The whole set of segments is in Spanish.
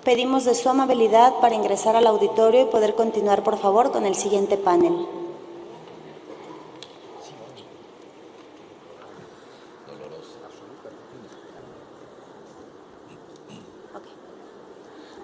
Pedimos de su amabilidad para ingresar al auditorio y poder continuar, por favor, con el siguiente panel.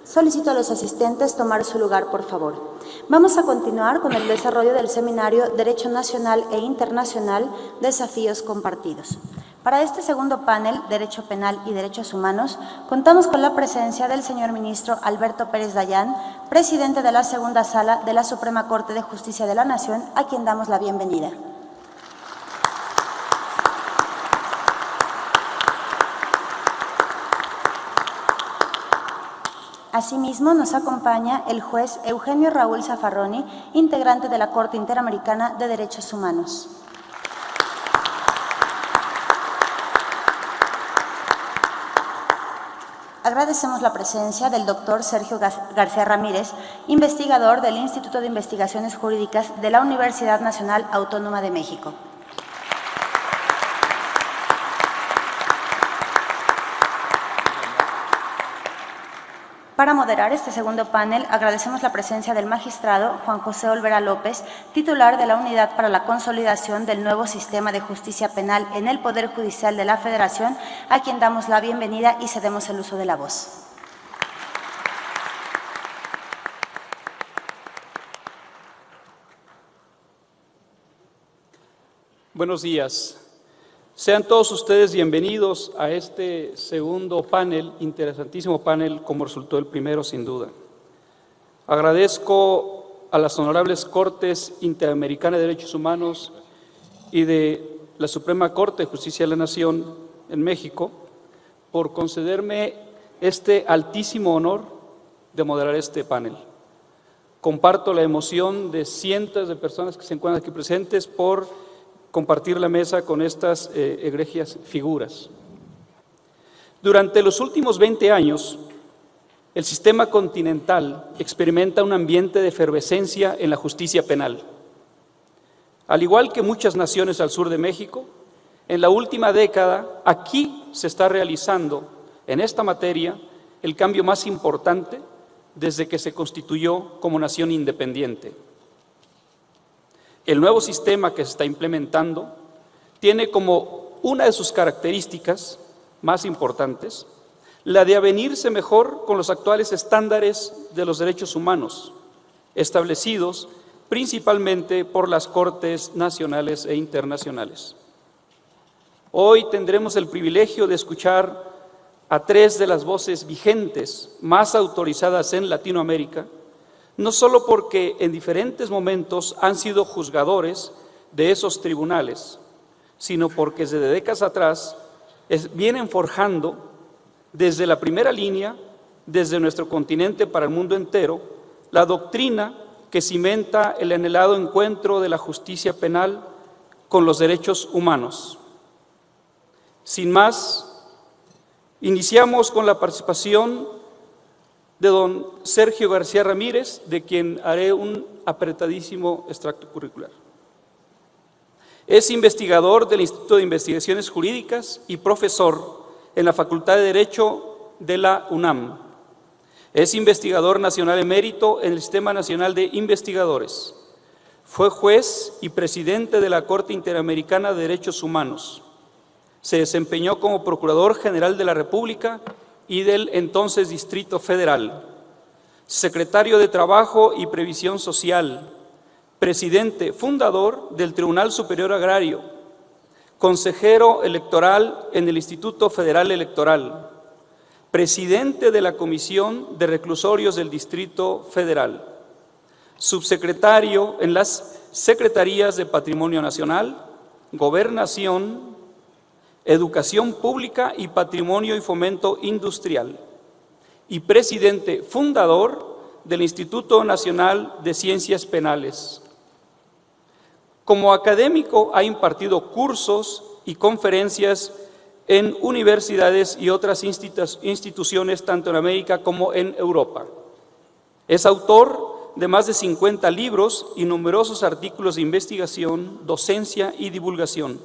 Solicito a los asistentes tomar su lugar, por favor. Vamos a continuar con el desarrollo del seminario Derecho Nacional e Internacional, Desafíos Compartidos. Para este segundo panel, Derecho Penal y Derechos Humanos, contamos con la presencia del señor ministro Alberto Pérez Dayán, presidente de la Segunda Sala de la Suprema Corte de Justicia de la Nación, a quien damos la bienvenida. Asimismo, nos acompaña el juez Eugenio Raúl Zaffaroni, integrante de la Corte Interamericana de Derechos Humanos. Agradecemos la presencia del doctor Sergio García Ramírez, investigador del Instituto de Investigaciones Jurídicas de la Universidad Nacional Autónoma de México. Para moderar este segundo panel, agradecemos la presencia del magistrado Juan José Olvera López, titular de la Unidad para la Consolidación del Nuevo Sistema de Justicia Penal en el Poder Judicial de la Federación, a quien damos la bienvenida y cedemos el uso de la voz. Buenos días. Sean todos ustedes bienvenidos a este segundo panel, interesantísimo panel, como resultó el primero sin duda. Agradezco a las honorables Cortes Interamericana de Derechos Humanos y de la Suprema Corte de Justicia de la Nación en México por concederme este altísimo honor de moderar este panel. Comparto la emoción de cientos de personas que se encuentran aquí presentes por compartir la mesa con estas egregias figuras. Durante los últimos 20 años, el sistema continental experimenta un ambiente de efervescencia en la justicia penal. Al igual que muchas naciones al sur de México, en la última década, aquí se está realizando, en esta materia, el cambio más importante desde que se constituyó como nación independiente. El nuevo sistema que se está implementando tiene como una de sus características más importantes la de avenirse mejor con los actuales estándares de los derechos humanos, establecidos principalmente por las Cortes nacionales e internacionales. Hoy tendremos el privilegio de escuchar a tres de las voces vigentes más autorizadas en Latinoamérica, no solo porque en diferentes momentos han sido juzgadores de esos tribunales, sino porque desde décadas atrás vienen forjando desde la primera línea, desde nuestro continente para el mundo entero, la doctrina que cimenta el anhelado encuentro de la justicia penal con los derechos humanos. Sin más, iniciamos con la participación de don Sergio García Ramírez, de quien haré un apretadísimo extracto curricular. Es investigador del Instituto de Investigaciones Jurídicas y profesor en la Facultad de Derecho de la UNAM. Es investigador nacional emérito en el Sistema Nacional de Investigadores. Fue juez y presidente de la Corte Interamericana de Derechos Humanos. Se desempeñó como Procurador General de la República y del entonces Distrito Federal, secretario de Trabajo y Previsión Social, presidente fundador del Tribunal Superior Agrario, consejero electoral en el Instituto Federal Electoral, presidente de la Comisión de Reclusorios del Distrito Federal, subsecretario en las Secretarías de Patrimonio Nacional, Gobernación, Educación Pública y Patrimonio y Fomento Industrial, y presidente fundador del Instituto Nacional de Ciencias Penales. Como académico ha impartido cursos y conferencias en universidades y otras instituciones tanto en América como en Europa. Es autor de más de 50 libros y numerosos artículos de investigación, docencia y divulgación,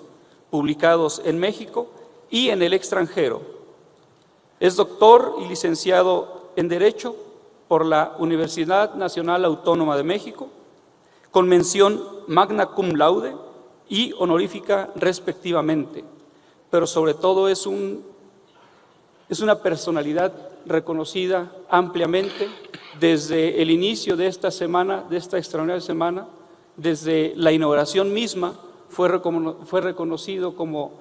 publicados en México y en el extranjero. Es doctor y licenciado en Derecho por la Universidad Nacional Autónoma de México, con mención magna cum laude y honorífica respectivamente, pero sobre todo es una personalidad reconocida ampliamente desde el inicio de esta semana, de esta extraordinaria semana, desde la inauguración misma, fue reconocido como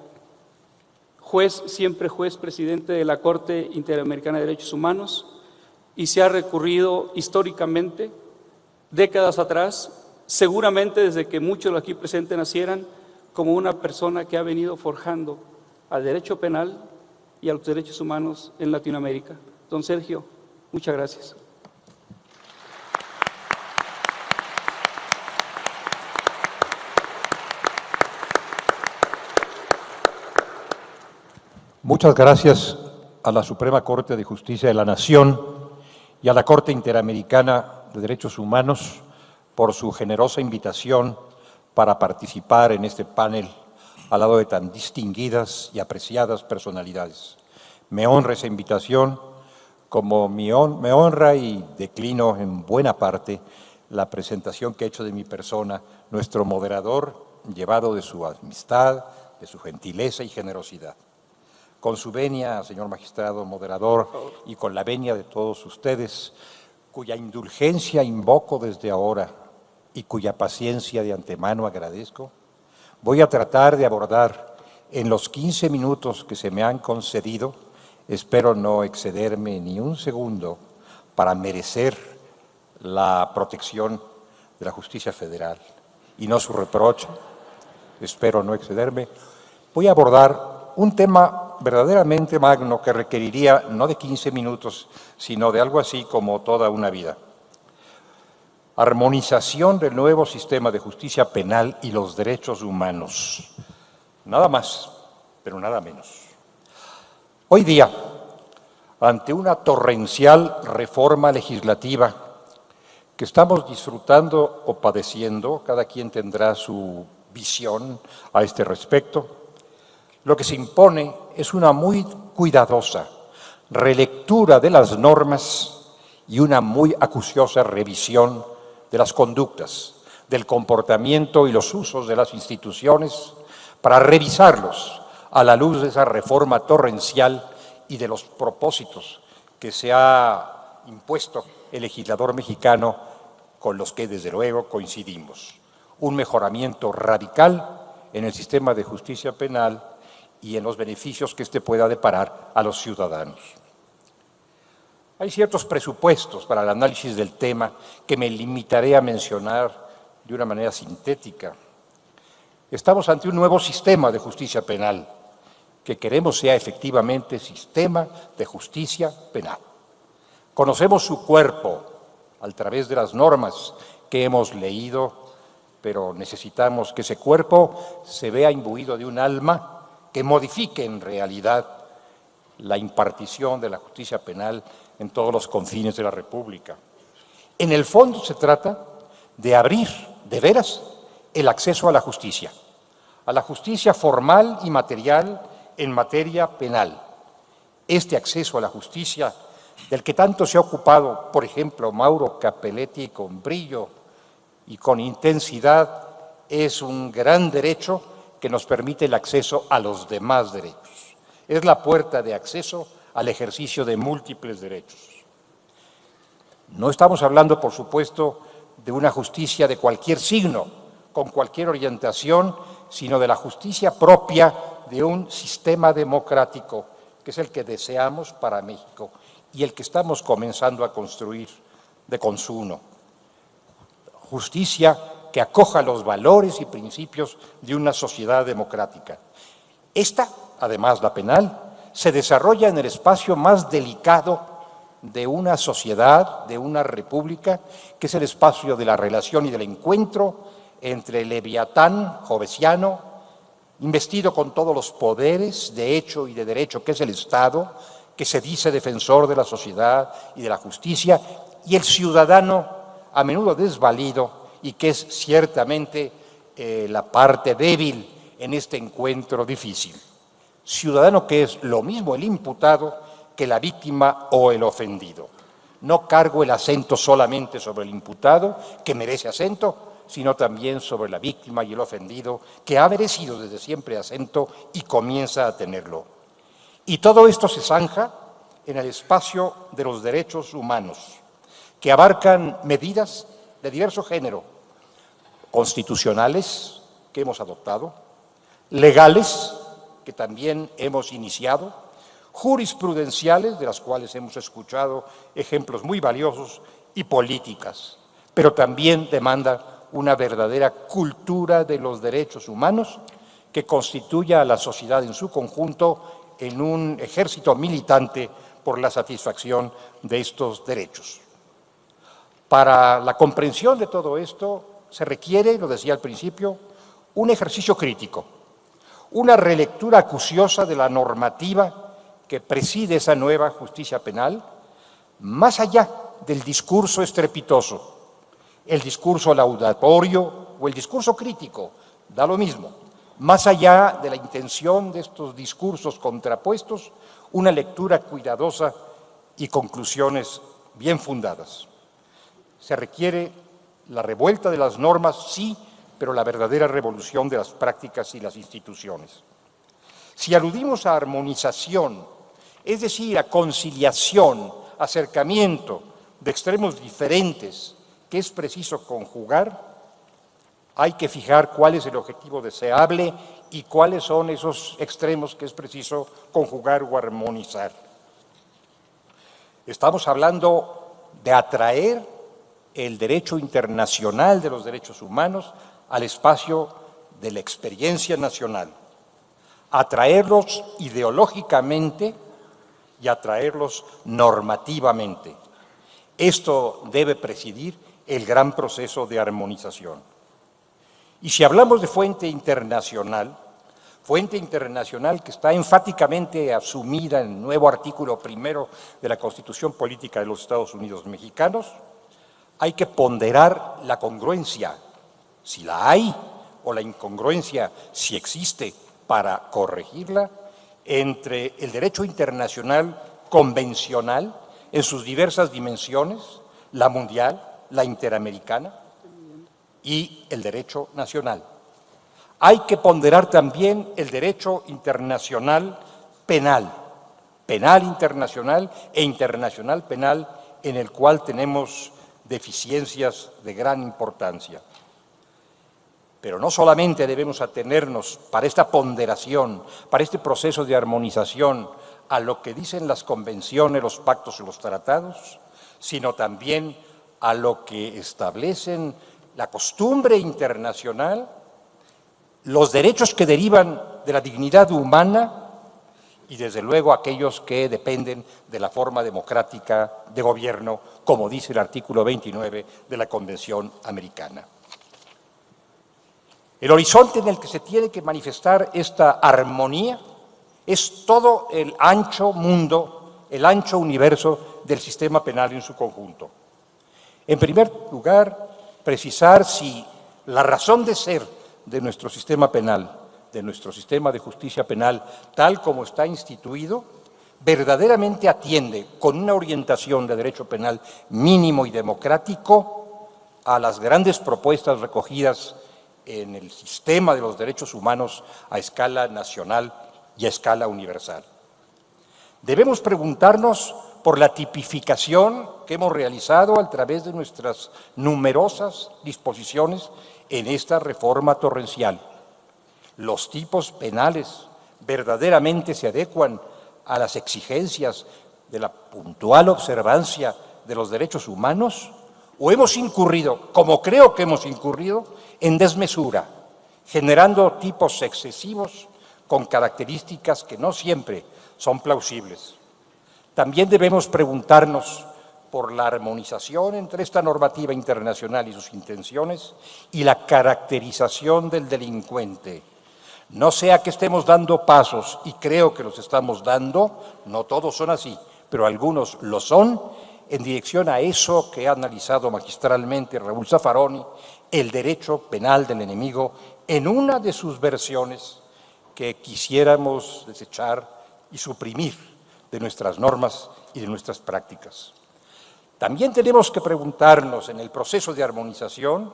juez, siempre juez presidente de la Corte Interamericana de Derechos Humanos, y se ha recurrido históricamente, décadas atrás, seguramente desde que muchos de los aquí presentes nacieran, como una persona que ha venido forjando al derecho penal y a los derechos humanos en Latinoamérica. Don Sergio, muchas gracias. Muchas gracias a la Suprema Corte de Justicia de la Nación y a la Corte Interamericana de Derechos Humanos por su generosa invitación para participar en este panel al lado de tan distinguidas y apreciadas personalidades. Me honra esa invitación, como me honra y declino en buena parte la presentación que ha hecho de mi persona nuestro moderador, llevado de su amistad, de su gentileza y generosidad. Con su venia, señor magistrado moderador, y con la venia de todos ustedes, cuya indulgencia invoco desde ahora y cuya paciencia de antemano agradezco, voy a tratar de abordar en los 15 minutos que se me han concedido, espero no excederme ni un segundo para merecer la protección de la justicia federal y no su reproche, espero no excederme, voy a abordar un tema verdaderamente magno que requeriría no de 15 minutos, sino de algo así como toda una vida. Armonización del nuevo sistema de justicia penal y los derechos humanos. Nada más, pero nada menos. Hoy día, ante una torrencial reforma legislativa que estamos disfrutando o padeciendo, cada quien tendrá su visión a este respecto, lo que se impone es una muy cuidadosa relectura de las normas y una muy acuciosa revisión de las conductas, del comportamiento y los usos de las instituciones para revisarlos a la luz de esa reforma torrencial y de los propósitos que se ha impuesto el legislador mexicano, con los que desde luego coincidimos. Un mejoramiento radical en el sistema de justicia penal y en los beneficios que éste pueda deparar a los ciudadanos. Hay ciertos presupuestos para el análisis del tema que me limitaré a mencionar de una manera sintética. Estamos ante un nuevo sistema de justicia penal que queremos sea efectivamente sistema de justicia penal. Conocemos su cuerpo a través de las normas que hemos leído, pero necesitamos que ese cuerpo se vea imbuido de un alma que modifique en realidad la impartición de la justicia penal en todos los confines de la República. En el fondo se trata de abrir, de veras, el acceso a la justicia formal y material en materia penal. Este acceso a la justicia, del que tanto se ha ocupado, por ejemplo, Mauro Capelletti con brillo y con intensidad, es un gran derecho que nos permite el acceso a los demás derechos. Es la puerta de acceso al ejercicio de múltiples derechos. No estamos hablando, por supuesto, de una justicia de cualquier signo, con cualquier orientación, sino de la justicia propia de un sistema democrático, que es el que deseamos para México y el que estamos comenzando a construir de consuno. Justicia que acoja los valores y principios de una sociedad democrática. Esta, además la penal, se desarrolla en el espacio más delicado de una sociedad, de una república, que es el espacio de la relación y del encuentro entre el leviatán jovesiano, investido con todos los poderes de hecho y de derecho, que es el Estado, que se dice defensor de la sociedad y de la justicia, y el ciudadano, a menudo desvalido, y que es ciertamente la parte débil en este encuentro difícil. Ciudadano que es lo mismo el imputado que la víctima o el ofendido. No cargo el acento solamente sobre el imputado, que merece acento, sino también sobre la víctima y el ofendido, que ha merecido desde siempre acento y comienza a tenerlo. Y todo esto se zanja en el espacio de los derechos humanos, que abarcan medidas de diverso género, constitucionales, que hemos adoptado, legales, que también hemos iniciado, jurisprudenciales, de las cuales hemos escuchado ejemplos muy valiosos, y políticas, pero también demanda una verdadera cultura de los derechos humanos que constituya a la sociedad en su conjunto en un ejército militante por la satisfacción de estos derechos. Para la comprensión de todo esto se requiere, lo decía al principio, un ejercicio crítico, una relectura acuciosa de la normativa que preside esa nueva justicia penal, más allá del discurso estrepitoso, el discurso laudatorio o el discurso crítico, da lo mismo. Más allá de la intención de estos discursos contrapuestos, una lectura cuidadosa y conclusiones bien fundadas. Se requiere la revuelta de las normas, sí, pero la verdadera revolución de las prácticas y las instituciones. Si aludimos a armonización, es decir, a conciliación, acercamiento de extremos diferentes que es preciso conjugar, hay que fijar cuál es el objetivo deseable y cuáles son esos extremos que es preciso conjugar o armonizar. Estamos hablando de atraer el derecho internacional de los derechos humanos al espacio de la experiencia nacional, atraerlos ideológicamente y atraerlos normativamente. Esto debe presidir el gran proceso de armonización. Y si hablamos de fuente internacional que está enfáticamente asumida en el nuevo artículo 1 de la Constitución Política de los Estados Unidos Mexicanos, hay que ponderar la congruencia, si la hay, o la incongruencia, si existe, para corregirla, entre el derecho internacional convencional en sus diversas dimensiones, la mundial, la interamericana, y el derecho nacional. Hay que ponderar también el derecho internacional penal, penal internacional e internacional penal, en el cual tenemos deficiencias de gran importancia. Pero no solamente debemos atenernos para esta ponderación, para este proceso de armonización, a lo que dicen las convenciones, los pactos y los tratados, sino también a lo que establecen la costumbre internacional, los derechos que derivan de la dignidad humana y, desde luego, aquellos que dependen de la forma democrática de gobierno, como dice el artículo 29 de la Convención Americana. El horizonte en el que se tiene que manifestar esta armonía es todo el ancho mundo, el ancho universo del sistema penal en su conjunto. En primer lugar, precisar si la razón de ser de nuestro sistema penal, de nuestro sistema de justicia penal, tal como está instituido, verdaderamente atiende con una orientación de derecho penal mínimo y democrático a las grandes propuestas recogidas en el sistema de los derechos humanos a escala nacional y a escala universal. Debemos preguntarnos por la tipificación que hemos realizado a través de nuestras numerosas disposiciones en esta reforma torrencial. ¿Los tipos penales verdaderamente se adecuan a las exigencias de la puntual observancia de los derechos humanos? ¿O hemos incurrido, como creo que hemos incurrido, en desmesura, generando tipos excesivos con características que no siempre son plausibles? También debemos preguntarnos por la armonización entre esta normativa internacional y sus intenciones y la caracterización del delincuente. No sea que estemos dando pasos, y creo que los estamos dando, no todos son así, pero algunos lo son, en dirección a eso que ha analizado magistralmente Raúl Zaffaroni, el derecho penal del enemigo en una de sus versiones que quisiéramos desechar y suprimir de nuestras normas y de nuestras prácticas. También tenemos que preguntarnos en el proceso de armonización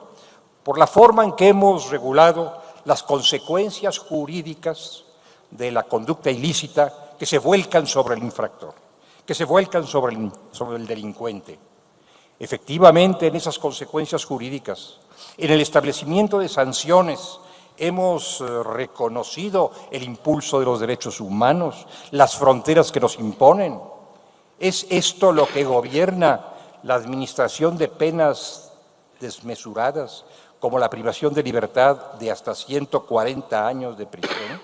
por la forma en que hemos regulado las consecuencias jurídicas de la conducta ilícita que se vuelcan sobre el infractor, que se vuelcan sobre el delincuente. Efectivamente, en esas consecuencias jurídicas, en el establecimiento de sanciones, hemos reconocido el impulso de los derechos humanos, las fronteras que nos imponen. ¿Es esto lo que gobierna la administración de penas desmesuradas, como la privación de libertad de hasta 140 años de prisión?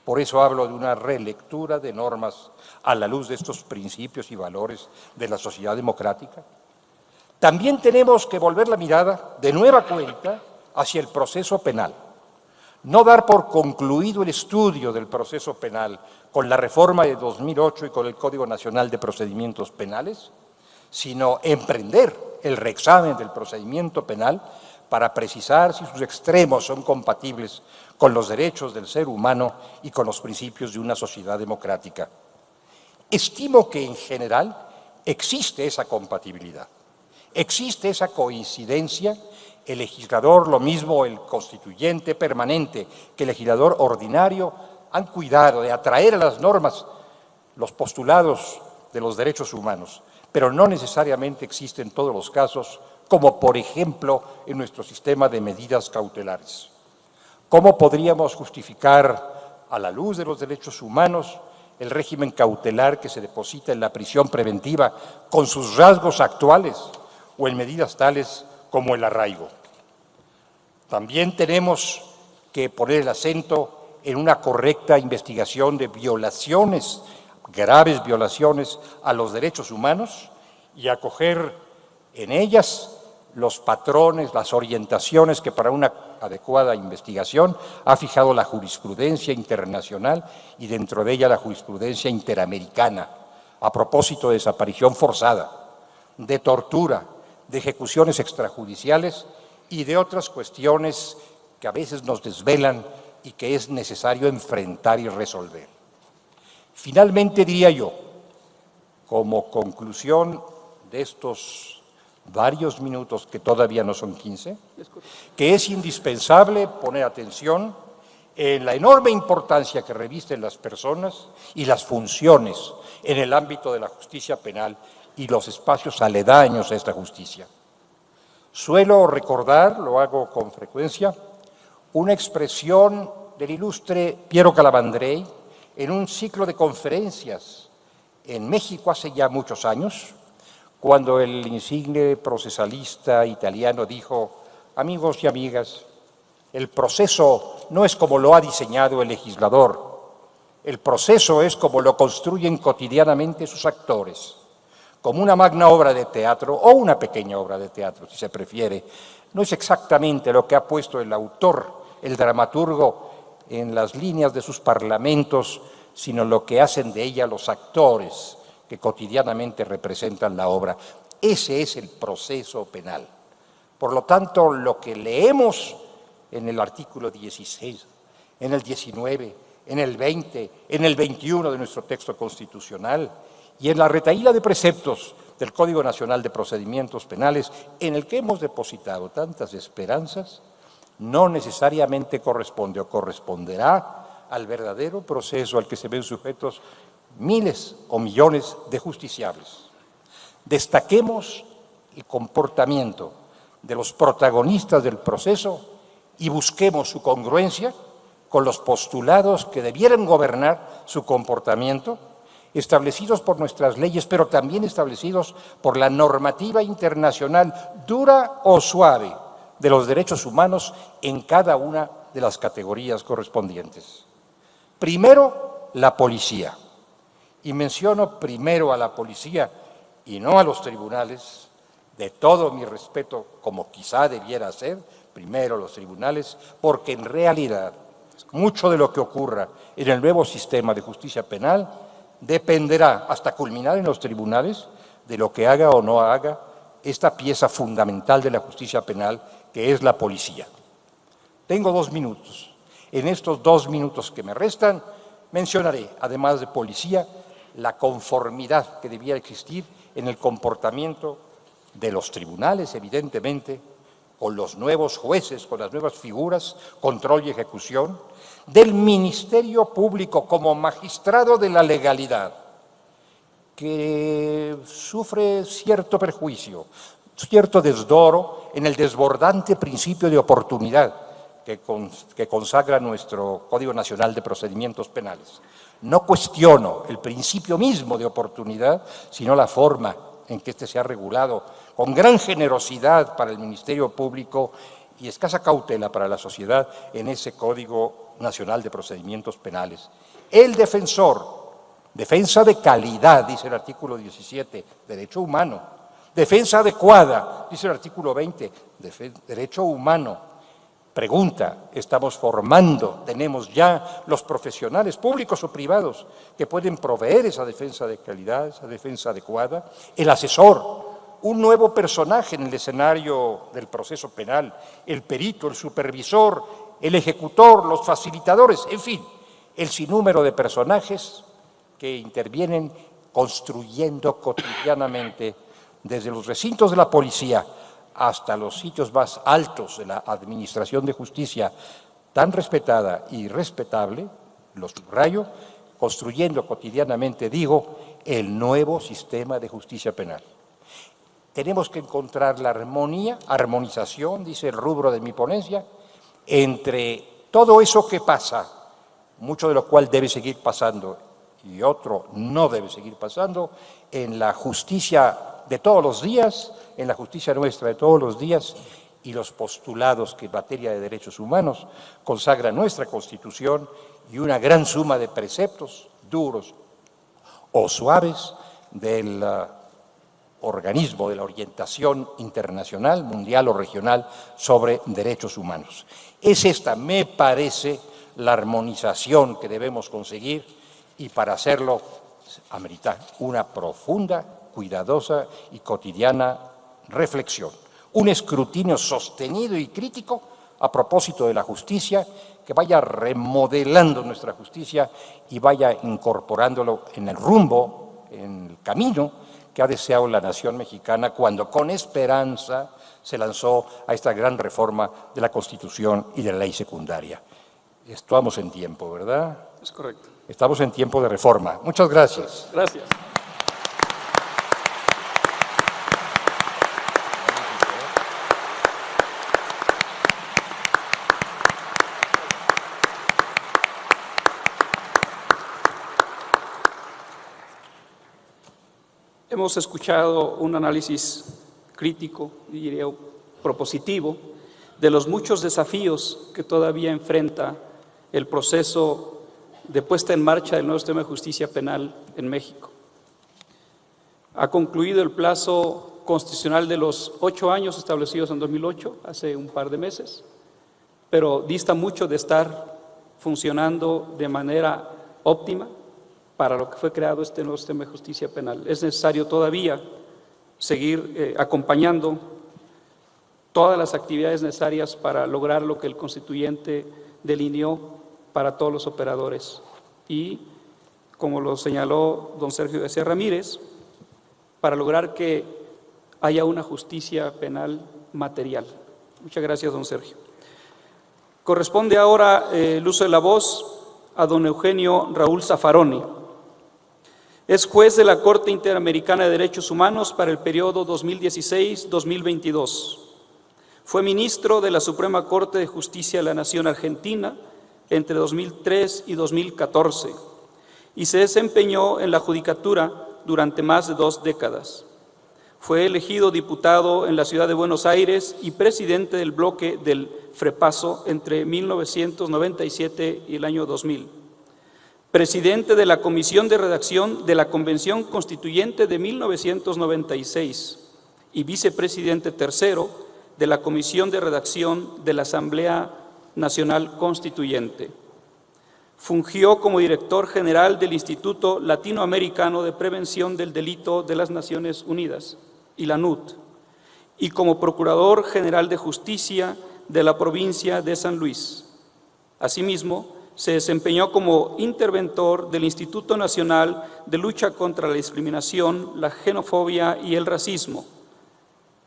Por eso hablo de una relectura de normas a la luz de estos principios y valores de la sociedad democrática. También tenemos que volver la mirada de nueva cuenta hacia el proceso penal. No dar por concluido el estudio del proceso penal con la reforma de 2008 y con el Código Nacional de Procedimientos Penales, sino emprender el reexamen del procedimiento penal para precisar si sus extremos son compatibles con los derechos del ser humano y con los principios de una sociedad democrática. Estimo que en general existe esa compatibilidad, existe esa coincidencia. El legislador, lo mismo el constituyente permanente que el legislador ordinario, han cuidado de atraer a las normas los postulados de los derechos humanos, pero no necesariamente existe en todos los casos, como por ejemplo en nuestro sistema de medidas cautelares. ¿Cómo podríamos justificar, a la luz de los derechos humanos, el régimen cautelar que se deposita en la prisión preventiva con sus rasgos actuales o en medidas tales como el arraigo? También tenemos que poner el acento en una correcta investigación de violaciones, graves violaciones a los derechos humanos, y acoger en ellas los patrones, las orientaciones que para una adecuada investigación ha fijado la jurisprudencia internacional y dentro de ella la jurisprudencia interamericana, a propósito de desaparición forzada, de tortura, de ejecuciones extrajudiciales y de otras cuestiones que a veces nos desvelan y que es necesario enfrentar y resolver. Finalmente diría yo, como conclusión de estos varios minutos, que todavía no son 15, que es indispensable poner atención en la enorme importancia que revisten las personas y las funciones en el ámbito de la justicia penal y los espacios aledaños a esta justicia. Suelo recordar, lo hago con frecuencia, una expresión del ilustre Piero Calamandrei en un ciclo de conferencias en México hace ya muchos años, cuando el insigne procesalista italiano dijo: amigos y amigas, el proceso no es como lo ha diseñado el legislador, el proceso es como lo construyen cotidianamente sus actores, como una magna obra de teatro o una pequeña obra de teatro, si se prefiere. No es exactamente lo que ha puesto el autor, el dramaturgo, en las líneas de sus parlamentos, sino lo que hacen de ella los actores que cotidianamente representan la obra. Ese es el proceso penal. Por lo tanto, lo que leemos en el artículo 16, en el 19, en el 20, en el 21 de nuestro texto constitucional y en la retahíla de preceptos del Código Nacional de Procedimientos Penales, en el que hemos depositado tantas esperanzas, no necesariamente corresponde o corresponderá al verdadero proceso al que se ven sujetos miles o millones de justiciables. Destaquemos el comportamiento de los protagonistas del proceso y busquemos su congruencia con los postulados que debieran gobernar su comportamiento, establecidos por nuestras leyes, pero también establecidos por la normativa internacional dura o suave de los derechos humanos en cada una de las categorías correspondientes. Primero, la policía. Y menciono primero a la policía y no a los tribunales, de todo mi respeto, como quizá debiera ser, primero los tribunales, porque en realidad mucho de lo que ocurra en el nuevo sistema de justicia penal dependerá, hasta culminar en los tribunales, de lo que haga o no haga esta pieza fundamental de la justicia penal, que es la policía. Tengo 2 minutos. En estos 2 minutos que me restan, mencionaré, además de policía, la conformidad que debía existir en el comportamiento de los tribunales, evidentemente, con los nuevos jueces, con las nuevas figuras, control y ejecución, del Ministerio Público como magistrado de la legalidad, que sufre cierto perjuicio, cierto desdoro en el desbordante principio de oportunidad que consagra nuestro Código Nacional de Procedimientos Penales. No cuestiono el principio mismo de oportunidad, sino la forma en que éste se ha regulado con gran generosidad para el Ministerio Público y escasa cautela para la sociedad en ese Código Nacional de Procedimientos Penales. El defensor, defensa de calidad, dice el artículo 17, derecho humano. Defensa adecuada, dice el artículo 20, derecho humano. Pregunta, ¿estamos formando, tenemos ya los profesionales públicos o privados que pueden proveer esa defensa de calidad, esa defensa adecuada? El asesor, un nuevo personaje en el escenario del proceso penal, el perito, el supervisor, el ejecutor, los facilitadores, en fin, el sinnúmero de personajes que intervienen construyendo cotidianamente desde los recintos de la policía hasta los sitios más altos de la administración de justicia, tan respetada y respetable, lo subrayo, construyendo cotidianamente, digo, el nuevo sistema de justicia penal. Tenemos que encontrar la armonización, dice el rubro de mi ponencia, entre todo eso que pasa, mucho de lo cual debe seguir pasando y otro no debe seguir pasando, en la justicia de todos los días, en la justicia nuestra de todos los días y los postulados que en materia de derechos humanos consagra nuestra Constitución y una gran suma de preceptos duros o suaves del organismo de la orientación internacional, mundial o regional sobre derechos humanos. Es esta, me parece, la armonización que debemos conseguir y para hacerlo amerita una profunda, cuidadosa y cotidiana reflexión, un escrutinio sostenido y crítico a propósito de la justicia que vaya remodelando nuestra justicia y vaya incorporándolo en el rumbo, en el camino que ha deseado la nación mexicana cuando con esperanza se lanzó a esta gran reforma de la Constitución y de la ley secundaria. Estamos en tiempo, ¿verdad? Es correcto. Estamos en tiempo de reforma. Muchas gracias. Gracias. Hemos escuchado un análisis crítico, diría propositivo, de los muchos desafíos que todavía enfrenta el proceso de puesta en marcha del nuevo sistema de justicia penal en México. Ha concluido el plazo constitucional de los 8 años establecidos en 2008, hace un par de meses, pero dista mucho de estar funcionando de manera óptima para lo que fue creado este nuevo sistema de justicia penal. Es necesario todavía seguir acompañando todas las actividades necesarias para lograr lo que el constituyente delineó para todos los operadores. Y, como lo señaló don Sergio García Ramírez, para lograr que haya una justicia penal material. Muchas gracias, don Sergio. Corresponde ahora el uso de la voz a don Eugenio Raúl Zaffaroni. Es juez de la Corte Interamericana de Derechos Humanos para el periodo 2016-2022. Fue ministro de la Suprema Corte de Justicia de la Nación Argentina entre 2003 y 2014 y se desempeñó en la judicatura durante más de 2 décadas. Fue elegido diputado en la ciudad de Buenos Aires y presidente del bloque del FREPASO entre 1997 y el año 2000. Presidente de la Comisión de Redacción de la Convención Constituyente de 1996 y vicepresidente tercero de la Comisión de Redacción de la Asamblea Nacional Constituyente. Fungió como director general del Instituto Latinoamericano de Prevención del Delito de las Naciones Unidas, ILANUT, y como procurador general de justicia de la provincia de San Luis. Asimismo, se desempeñó como interventor del Instituto Nacional de Lucha contra la Discriminación, la Xenofobia y el Racismo.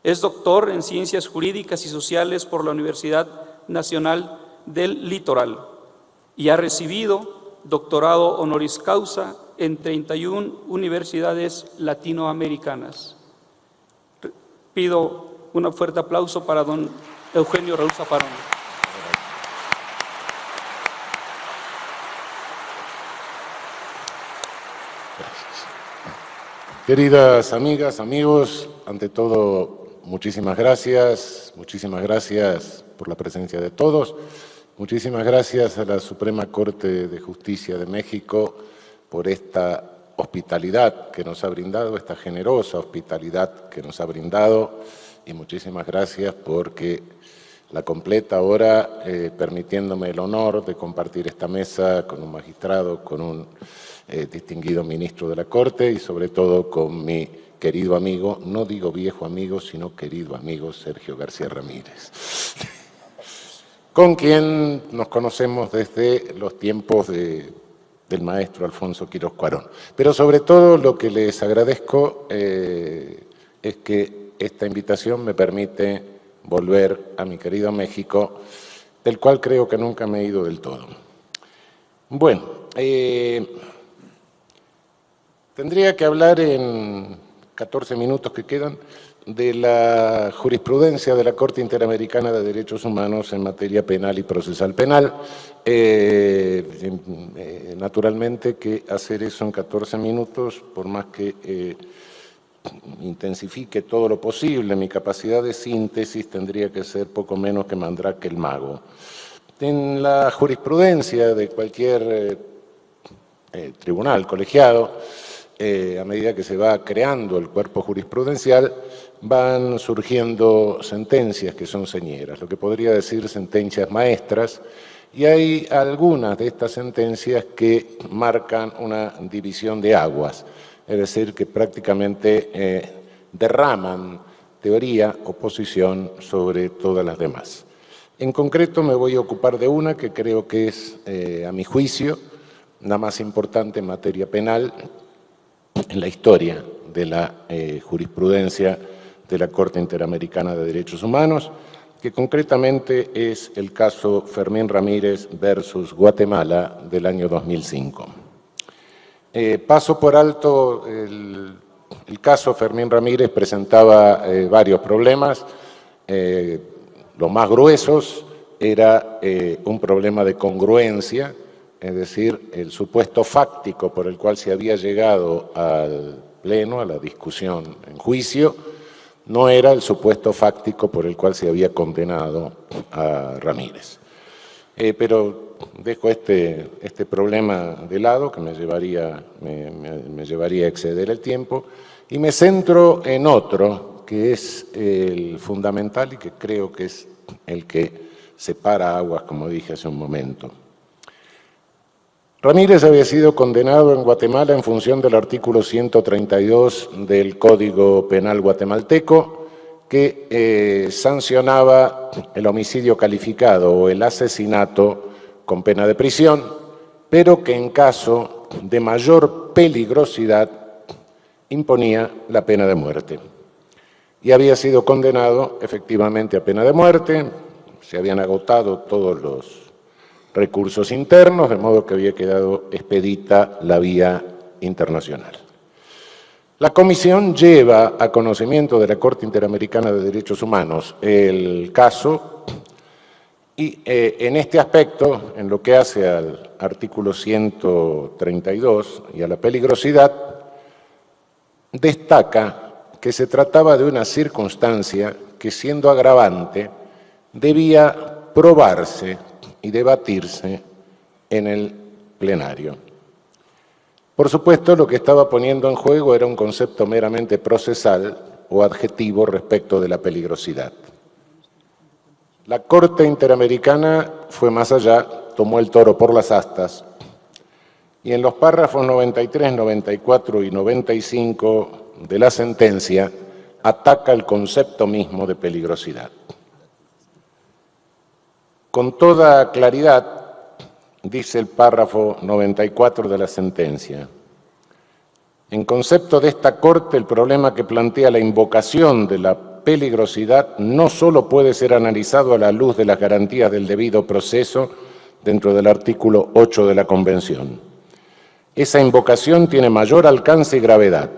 Es doctor en Ciencias Jurídicas y Sociales por la Universidad Nacional del Litoral y ha recibido doctorado honoris causa en 31 universidades latinoamericanas. Pido un fuerte aplauso para don Eugenio Raúl Zaffaroni. Queridas amigas, amigos, ante todo, muchísimas gracias por la presencia de todos, muchísimas gracias a la Suprema Corte de Justicia de México por esta hospitalidad que nos ha brindado, esta generosa hospitalidad que nos ha brindado, y muchísimas gracias porque la completa ahora permitiéndome el honor de compartir esta mesa con un magistrado, con un distinguido ministro de la Corte y sobre todo con mi querido amigo, no digo viejo amigo, sino querido amigo Sergio García Ramírez, con quien nos conocemos desde los tiempos del maestro Alfonso Quirós Cuarón. Pero sobre todo lo que les agradezco es que esta invitación me permite volver a mi querido México, del cual creo que nunca me he ido del todo. Bueno, tendría que hablar en 14 minutos que quedan de la jurisprudencia de la Corte Interamericana de Derechos Humanos en materia penal y procesal penal. Naturalmente que hacer eso en 14 minutos, por más que intensifique todo lo posible, mi capacidad de síntesis tendría que ser poco menos que Mandrake el mago. En la jurisprudencia de cualquier tribunal colegiado, a medida que se va creando el cuerpo jurisprudencial, van surgiendo sentencias que son señeras, lo que podría decir sentencias maestras, y hay algunas de estas sentencias que marcan una división de aguas, es decir, que prácticamente derraman teoría o posición sobre todas las demás. En concreto me voy a ocupar de una que creo que es, a mi juicio, la más importante en materia penal en la historia de la jurisprudencia de la Corte Interamericana de Derechos Humanos, que concretamente es el caso Fermín Ramírez versus Guatemala del año 2005. Paso por alto, el caso Fermín Ramírez presentaba varios problemas. Los más gruesos era un problema de congruencia, es decir, el supuesto fáctico por el cual se había llegado al pleno, a la discusión en juicio, no era el supuesto fáctico por el cual se había condenado a Ramírez. Pero dejo este problema de lado, que me llevaría a exceder el tiempo, y me centro en otro, que es el fundamental y que creo que es el que separa aguas, como dije hace un momento. Ramírez había sido condenado en Guatemala en función del artículo 132 del Código Penal guatemalteco, que sancionaba el homicidio calificado o el asesinato con pena de prisión, pero que en caso de mayor peligrosidad imponía la pena de muerte. Y había sido condenado efectivamente a pena de muerte, se habían agotado todos los recursos internos, de modo que había quedado expedita la vía internacional. La Comisión lleva a conocimiento de la Corte Interamericana de Derechos Humanos el caso y en este aspecto, en lo que hace al artículo 132 y a la peligrosidad, destaca que se trataba de una circunstancia que, siendo agravante, debía probarse y debatirse en el plenario. Por supuesto, lo que estaba poniendo en juego era un concepto meramente procesal o adjetivo respecto de la peligrosidad. La Corte Interamericana fue más allá, tomó el toro por las astas, y en los párrafos 93, 94 y 95 de la sentencia ataca el concepto mismo de peligrosidad. Con toda claridad, dice el párrafo 94 de la sentencia, en concepto de esta Corte, el problema que plantea la invocación de la peligrosidad no solo puede ser analizado a la luz de las garantías del debido proceso dentro del artículo 8 de la Convención. Esa invocación tiene mayor alcance y gravedad.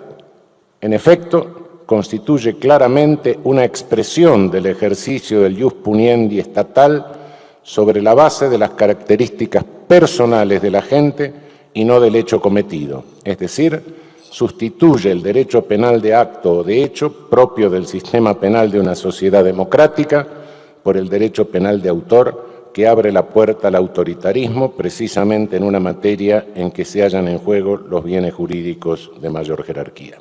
En efecto, constituye claramente una expresión del ejercicio del ius puniendi estatal sobre la base de las características personales de la gente y no del hecho cometido, es decir, sustituye el derecho penal de acto o de hecho propio del sistema penal de una sociedad democrática por el derecho penal de autor que abre la puerta al autoritarismo precisamente en una materia en que se hallan en juego los bienes jurídicos de mayor jerarquía.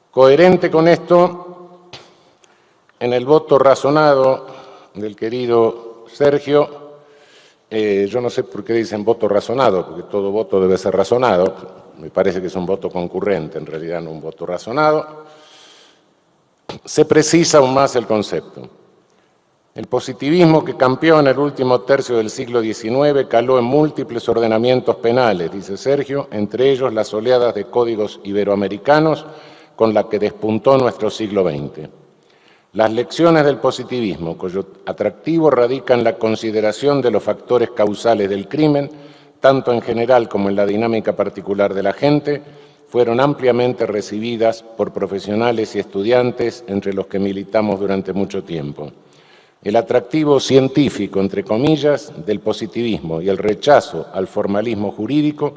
Coherente con esto, en el voto razonado del querido Sergio, yo no sé por qué dicen voto razonado, porque todo voto debe ser razonado, me parece que es un voto concurrente, en realidad no un voto razonado, se precisa aún más el concepto. El positivismo que campeó en el último tercio del siglo XIX caló en múltiples ordenamientos penales, dice Sergio, entre ellos las oleadas de códigos iberoamericanos con la que despuntó nuestro siglo XX. Las lecciones del positivismo, cuyo atractivo radica en la consideración de los factores causales del crimen, tanto en general como en la dinámica particular de la gente, fueron ampliamente recibidas por profesionales y estudiantes entre los que militamos durante mucho tiempo. El atractivo científico, entre comillas, del positivismo y el rechazo al formalismo jurídico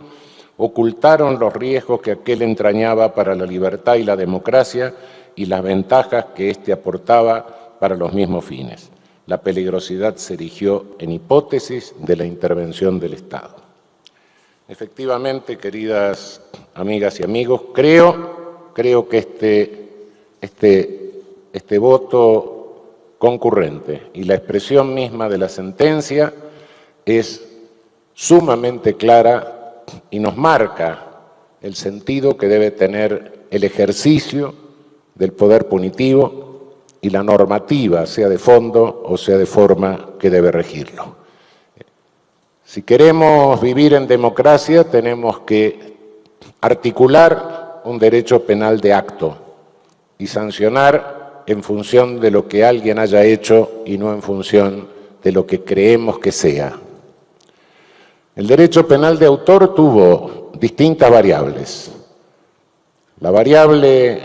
ocultaron los riesgos que aquel entrañaba para la libertad y la democracia y las ventajas que éste aportaba para los mismos fines. La peligrosidad se erigió en hipótesis de la intervención del Estado. Efectivamente, queridas amigas y amigos, creo que este voto concurrente y la expresión misma de la sentencia es sumamente clara y nos marca el sentido que debe tener el ejercicio del poder punitivo y la normativa, sea de fondo o sea de forma, que debe regirlo. Si queremos vivir en democracia, tenemos que articular un derecho penal de acto y sancionar en función de lo que alguien haya hecho y no en función de lo que creemos que sea. El derecho penal de autor tuvo distintas variables. La variable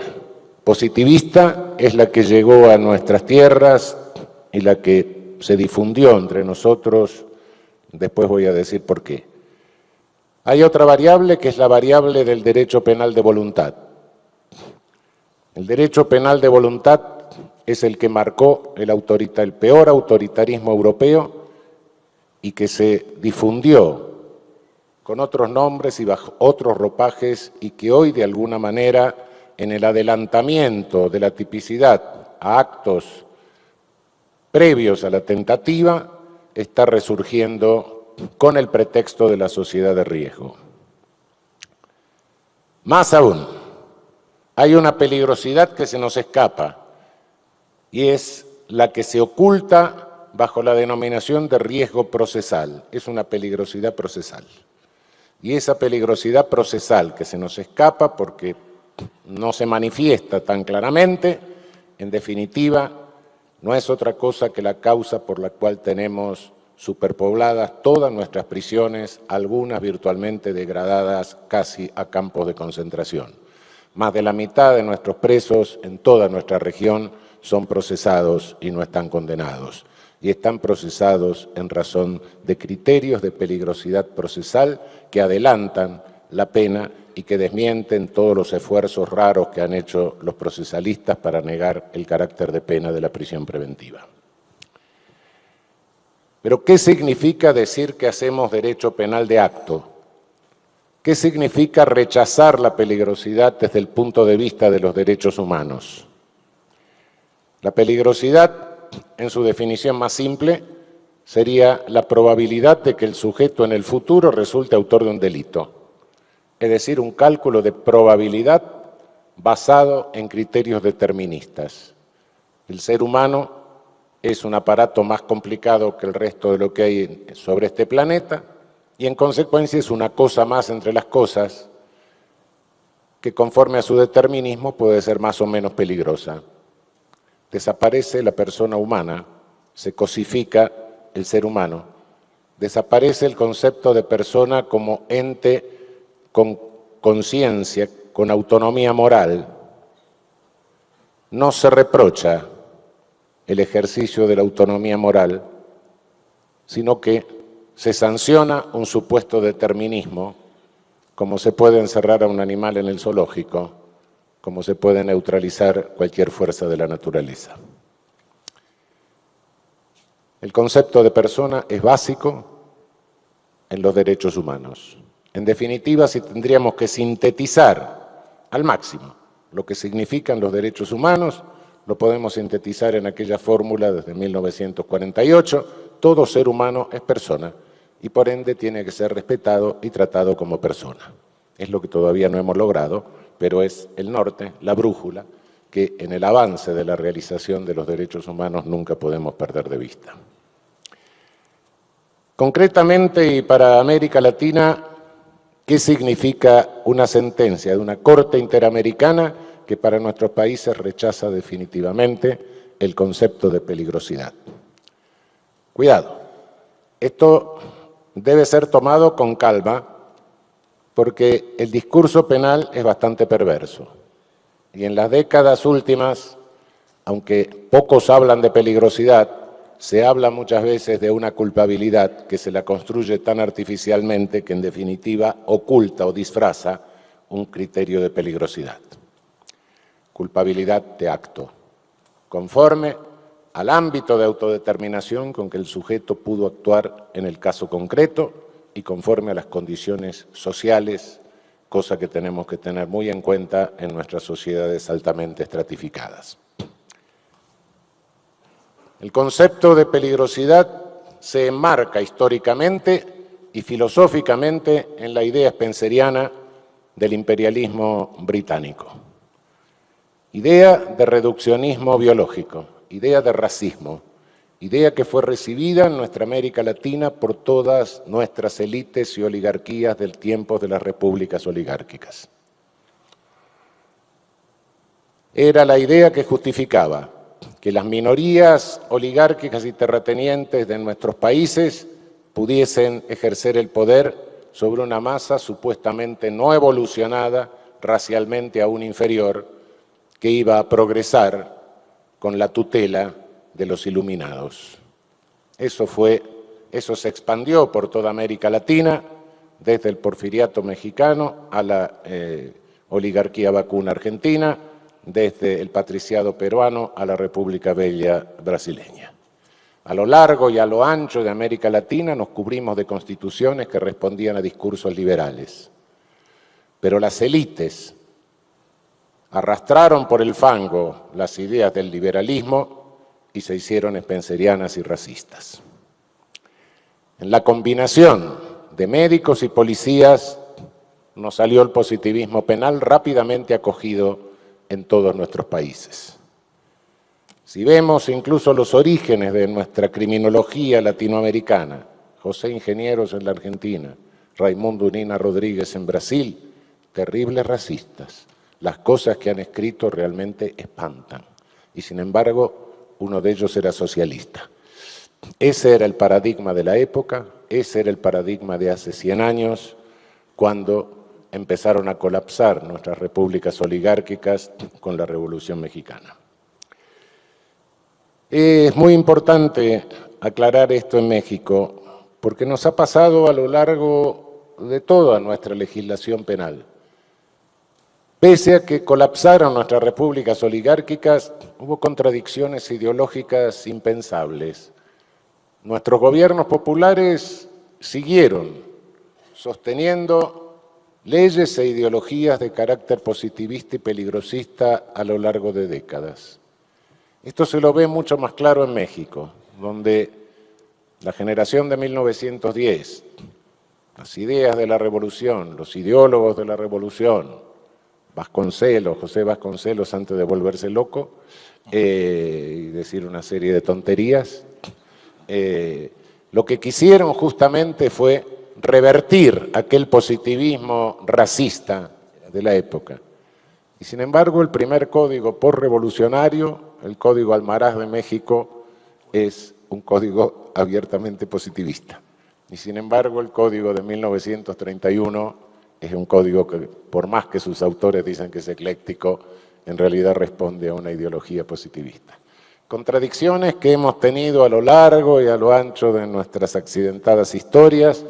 positivista es la que llegó a nuestras tierras y la que se difundió entre nosotros. Después voy a decir por qué. Hay otra variable que es la variable del derecho penal de voluntad. El derecho penal de voluntad es el que marcó el peor autoritarismo europeo y que se difundió con otros nombres y bajo otros ropajes y que hoy de alguna manera en el adelantamiento de la tipicidad a actos previos a la tentativa está resurgiendo con el pretexto de la sociedad de riesgo. Más aún, hay una peligrosidad que se nos escapa y es la que se oculta bajo la denominación de riesgo procesal. Es una peligrosidad procesal. Y esa peligrosidad procesal que se nos escapa porque no se manifiesta tan claramente, en definitiva, no es otra cosa que la causa por la cual tenemos superpobladas todas nuestras prisiones, algunas virtualmente degradadas casi a campos de concentración. Más de la mitad de nuestros presos en toda nuestra región son procesados y no están condenados. Y están procesados en razón de criterios de peligrosidad procesal que adelantan la pena y que desmienten todos los esfuerzos raros que han hecho los procesalistas para negar el carácter de pena de la prisión preventiva. Pero, ¿qué significa decir que hacemos derecho penal de acto? ¿Qué significa rechazar la peligrosidad desde el punto de vista de los derechos humanos? La peligrosidad, en su definición más simple, sería la probabilidad de que el sujeto en el futuro resulte autor de un delito. Es decir, un cálculo de probabilidad basado en criterios deterministas. El ser humano es un aparato más complicado que el resto de lo que hay sobre este planeta y en consecuencia es una cosa más entre las cosas que conforme a su determinismo puede ser más o menos peligrosa. Desaparece la persona humana, se cosifica el ser humano, desaparece el concepto de persona como ente con conciencia, con autonomía moral. No se reprocha el ejercicio de la autonomía moral, sino que se sanciona un supuesto determinismo, como se puede encerrar a un animal en el zoológico, como se puede neutralizar cualquier fuerza de la naturaleza. El concepto de persona es básico en los derechos humanos. En definitiva, si tendríamos que sintetizar al máximo lo que significan los derechos humanos, lo podemos sintetizar en aquella fórmula desde 1948, todo ser humano es persona y por ende tiene que ser respetado y tratado como persona. Es lo que todavía no hemos logrado, pero es el norte, la brújula, que en el avance de la realización de los derechos humanos nunca podemos perder de vista. Concretamente y para América Latina, ¿qué significa una sentencia de una Corte Interamericana que para nuestros países rechaza definitivamente el concepto de peligrosidad? Cuidado, esto debe ser tomado con calma porque el discurso penal es bastante perverso. Y en las décadas últimas, aunque pocos hablan de peligrosidad, se habla muchas veces de una culpabilidad que se la construye tan artificialmente que en definitiva oculta o disfraza un criterio de peligrosidad. Culpabilidad de acto, conforme al ámbito de autodeterminación con que el sujeto pudo actuar en el caso concreto y conforme a las condiciones sociales, cosa que tenemos que tener muy en cuenta en nuestras sociedades altamente estratificadas. El concepto de peligrosidad se enmarca históricamente y filosóficamente en la idea spenceriana del imperialismo británico. Idea de reduccionismo biológico, idea de racismo, idea que fue recibida en nuestra América Latina por todas nuestras élites y oligarquías del tiempo de las repúblicas oligárquicas. Era la idea que justificaba que las minorías oligárquicas y terratenientes de nuestros países pudiesen ejercer el poder sobre una masa supuestamente no evolucionada, racialmente aún inferior, que iba a progresar con la tutela de los iluminados. Eso se expandió por toda América Latina, desde el porfiriato mexicano a la oligarquía vacuna argentina, desde el patriciado peruano a la República Bella brasileña. A lo largo y a lo ancho de América Latina nos cubrimos de constituciones que respondían a discursos liberales. Pero las élites arrastraron por el fango las ideas del liberalismo y se hicieron spencerianas y racistas. En la combinación de médicos y policías nos salió el positivismo penal rápidamente acogido en todos nuestros países. Si vemos incluso los orígenes de nuestra criminología latinoamericana, José Ingenieros en la Argentina, Raimundo Unina Rodríguez en Brasil, terribles racistas. Las cosas que han escrito realmente espantan. Y sin embargo, uno de ellos era socialista. Ese era el paradigma de la época, ese era el paradigma de hace 100 años, cuando empezaron a colapsar nuestras repúblicas oligárquicas con la Revolución Mexicana. Es muy importante aclarar esto en México, porque nos ha pasado a lo largo de toda nuestra legislación penal. Pese a que colapsaron nuestras repúblicas oligárquicas, hubo contradicciones ideológicas impensables. Nuestros gobiernos populares siguieron sosteniendo leyes e ideologías de carácter positivista y peligrosista a lo largo de décadas. Esto se lo ve mucho más claro en México, donde la generación de 1910, las ideas de la revolución, los ideólogos de la revolución, Vasconcelos, José Vasconcelos, antes de volverse loco y decir una serie de tonterías. Lo que quisieron justamente fue revertir aquel positivismo racista de la época. Y sin embargo, el primer código postrevolucionario, el Código Almaraz de México, es un código abiertamente positivista. Y sin embargo, el código de 1931 es un código que, por más que sus autores dicen que es ecléctico, en realidad responde a una ideología positivista. Contradicciones que hemos tenido a lo largo y a lo ancho de nuestras accidentadas historias,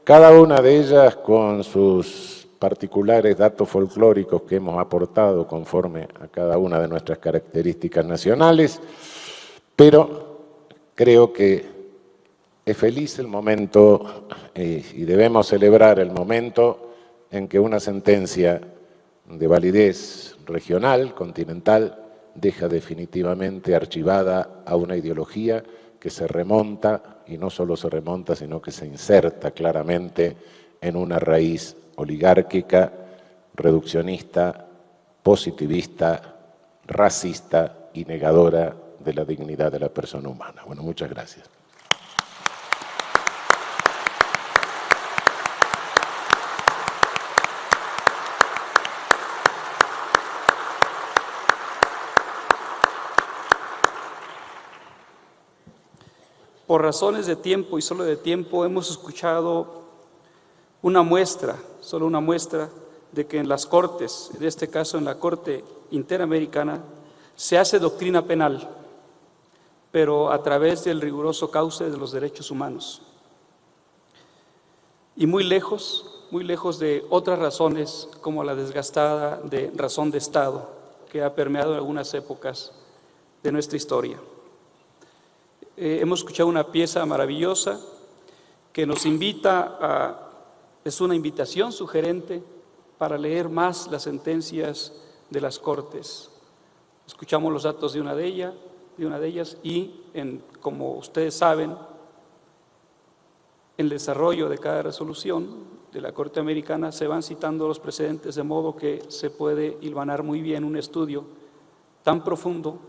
cada una de ellas con sus particulares datos folclóricos que hemos aportado conforme a cada una de nuestras características nacionales, pero creo que es feliz el momento y debemos celebrar el momento en que una sentencia de validez regional, continental, deja definitivamente archivada a una ideología que se remonta, y no solo se remonta, sino que se inserta claramente en una raíz oligárquica, reduccionista, positivista, racista y negadora de la dignidad de la persona humana. Bueno, muchas gracias. Por razones de tiempo y solo de tiempo, hemos escuchado una muestra, solo una muestra, de que en las Cortes, en este caso en la Corte Interamericana, se hace doctrina penal, pero a través del riguroso cauce de los derechos humanos. Y muy lejos de otras razones, como la desgastada de razón de Estado, que ha permeado en algunas épocas de nuestra historia. Hemos escuchado una pieza maravillosa que nos invita es una invitación sugerente para leer más las sentencias de las Cortes. Escuchamos los datos de una de ellas y, como ustedes saben, en el desarrollo de cada resolución de la Corte Americana se van citando los precedentes, de modo que se puede hilvanar muy bien un estudio tan profundo